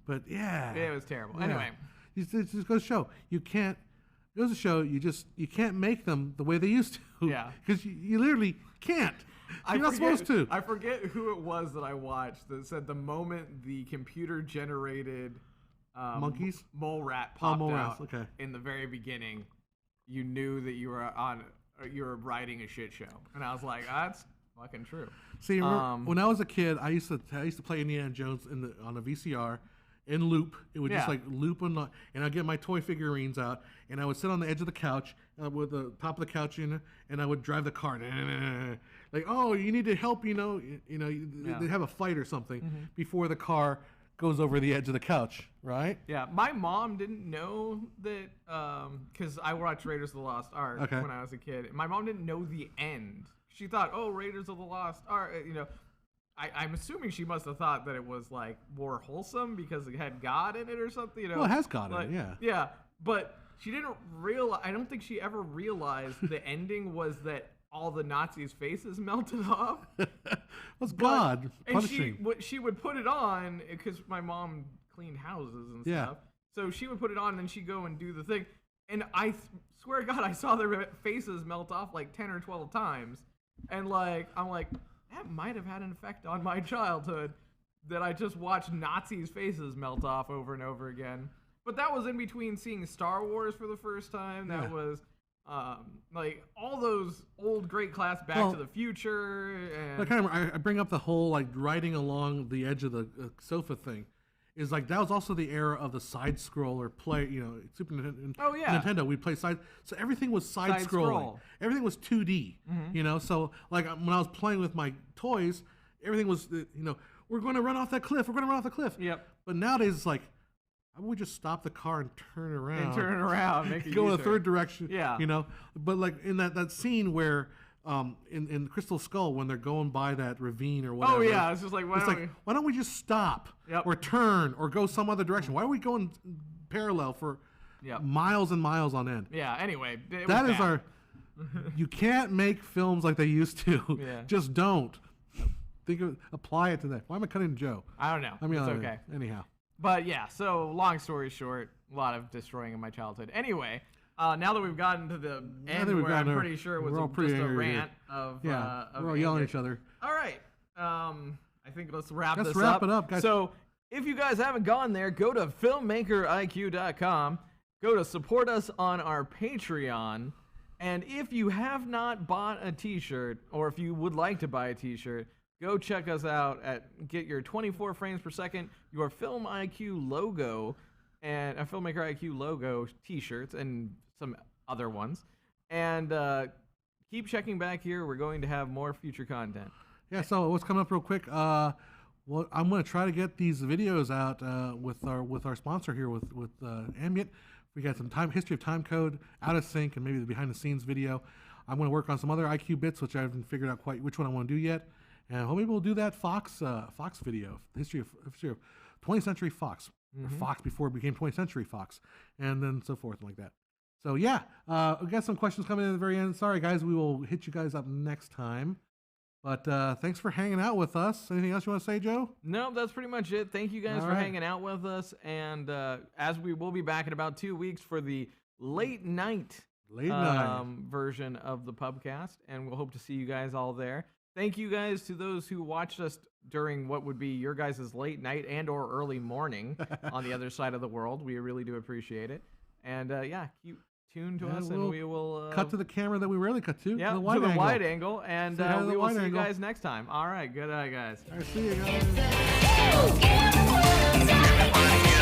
But it was terrible. Anyway, it just goes to show you can't. It goes to show you can't make them the way they used to. Yeah, because you literally can't. You're not supposed to. I forget who it was that I watched that said the moment the computer generated monkeys mole rat popped out okay. in the very beginning, you knew that you were writing a shit show. And I was like, that's fucking true. See, when I was a kid, I used to play Indiana Jones on a VCR in loop. It would just like loop and I'd get my toy figurines out, and I would sit on the edge of the couch with the top of the couch in, and I would drive the car. Like, oh, you need to help, they have a fight or something before the car goes over the edge of the couch, right? Yeah, my mom didn't know that, because I watched Raiders of the Lost Ark when I was a kid. My mom didn't know the end. She thought, oh, Raiders of the Lost Ark, I'm assuming she must have thought that it was like more wholesome because it had God in it or something. Well, it has God in it, yeah. Yeah, but she didn't realize. I don't think she ever realized the ending was that all the Nazis' faces melted off. What's God And punishing? she would put it on because my mom cleaned houses and Yeah. stuff. So she would put it on and then she'd go and do the thing. And I swear to God, I saw their faces melt off like 10 or 12 times. And like, I'm like, that might have had an effect on my childhood that I just watched Nazis' faces melt off over and over again. But that was in between seeing Star Wars for the first time. That was like all those old great class Back to the Future. And I bring up the whole like riding along the edge of the sofa thing. Is like that was also the era of the side scroller play, Super Nintendo. Oh, yeah. Nintendo. We play side, so everything was side scroll. scrolling. Everything was 2D. So like when I was playing with my toys, everything was we're going to run off that cliff. We're going to run off the cliff. Yep. But nowadays it's like, how about we just stop the car and turn around? Make a go in a U-turn. third direction. Yeah. But like in that scene where. In Crystal Skull, when they're going by that ravine or whatever. Oh yeah, it's just like why don't we just stop or turn or go some other direction? Why are we going parallel for miles and miles on end? Yeah. Anyway, that is our. You can't make films like they used to. Yeah. Just don't. Apply it to that. Why am I cutting Joe? I don't know. I mean, it's okay. Anyhow. But yeah, so long story short, a lot of destroying in my childhood. Anyway. Now that we've gotten to the end where I'm pretty sure it was just a rant of we're all yelling at each other. All right. I think let's wrap it up, guys. So if you guys haven't gone there, go to filmmakeriq.com. Go to support us on our Patreon. And if you have not bought a t-shirt, or if you would like to buy a t-shirt, go check us out get your 24 frames per second, your Film IQ logo, and a Filmmaker IQ logo t-shirts and some other ones. And keep checking back here. We're going to have more future content. Yeah, so what's coming up real quick? Well, I'm going to try to get these videos out with our sponsor here with Ambient. We got some history of time code, out of sync, and maybe the behind the scenes video. I'm going to work on some other IQ bits, which I haven't figured out quite which one I want to do yet. And maybe we'll do that Fox video, the history of 20th Century Fox. Or Fox before it became 20th Century Fox, and then so forth and like that. So yeah, we got some questions coming in at the very end. Sorry guys, we will hit you guys up next time. But thanks for hanging out with us. Anything else you want to say, Joe? No, that's pretty much it. Thank you guys for hanging out with us. And as we will be back in about 2 weeks for the late night version of the Pubcast, and we'll hope to see you guys all there. Thank you guys to those who watched us during what would be your guys' late night and or early morning on the other side of the world. We really do appreciate it. And keep tuned to us, and we will cut to the camera that we rarely cut to. Yeah, the wide angle. And we will see you guys next time. All right, good night, guys. All right, see you guys.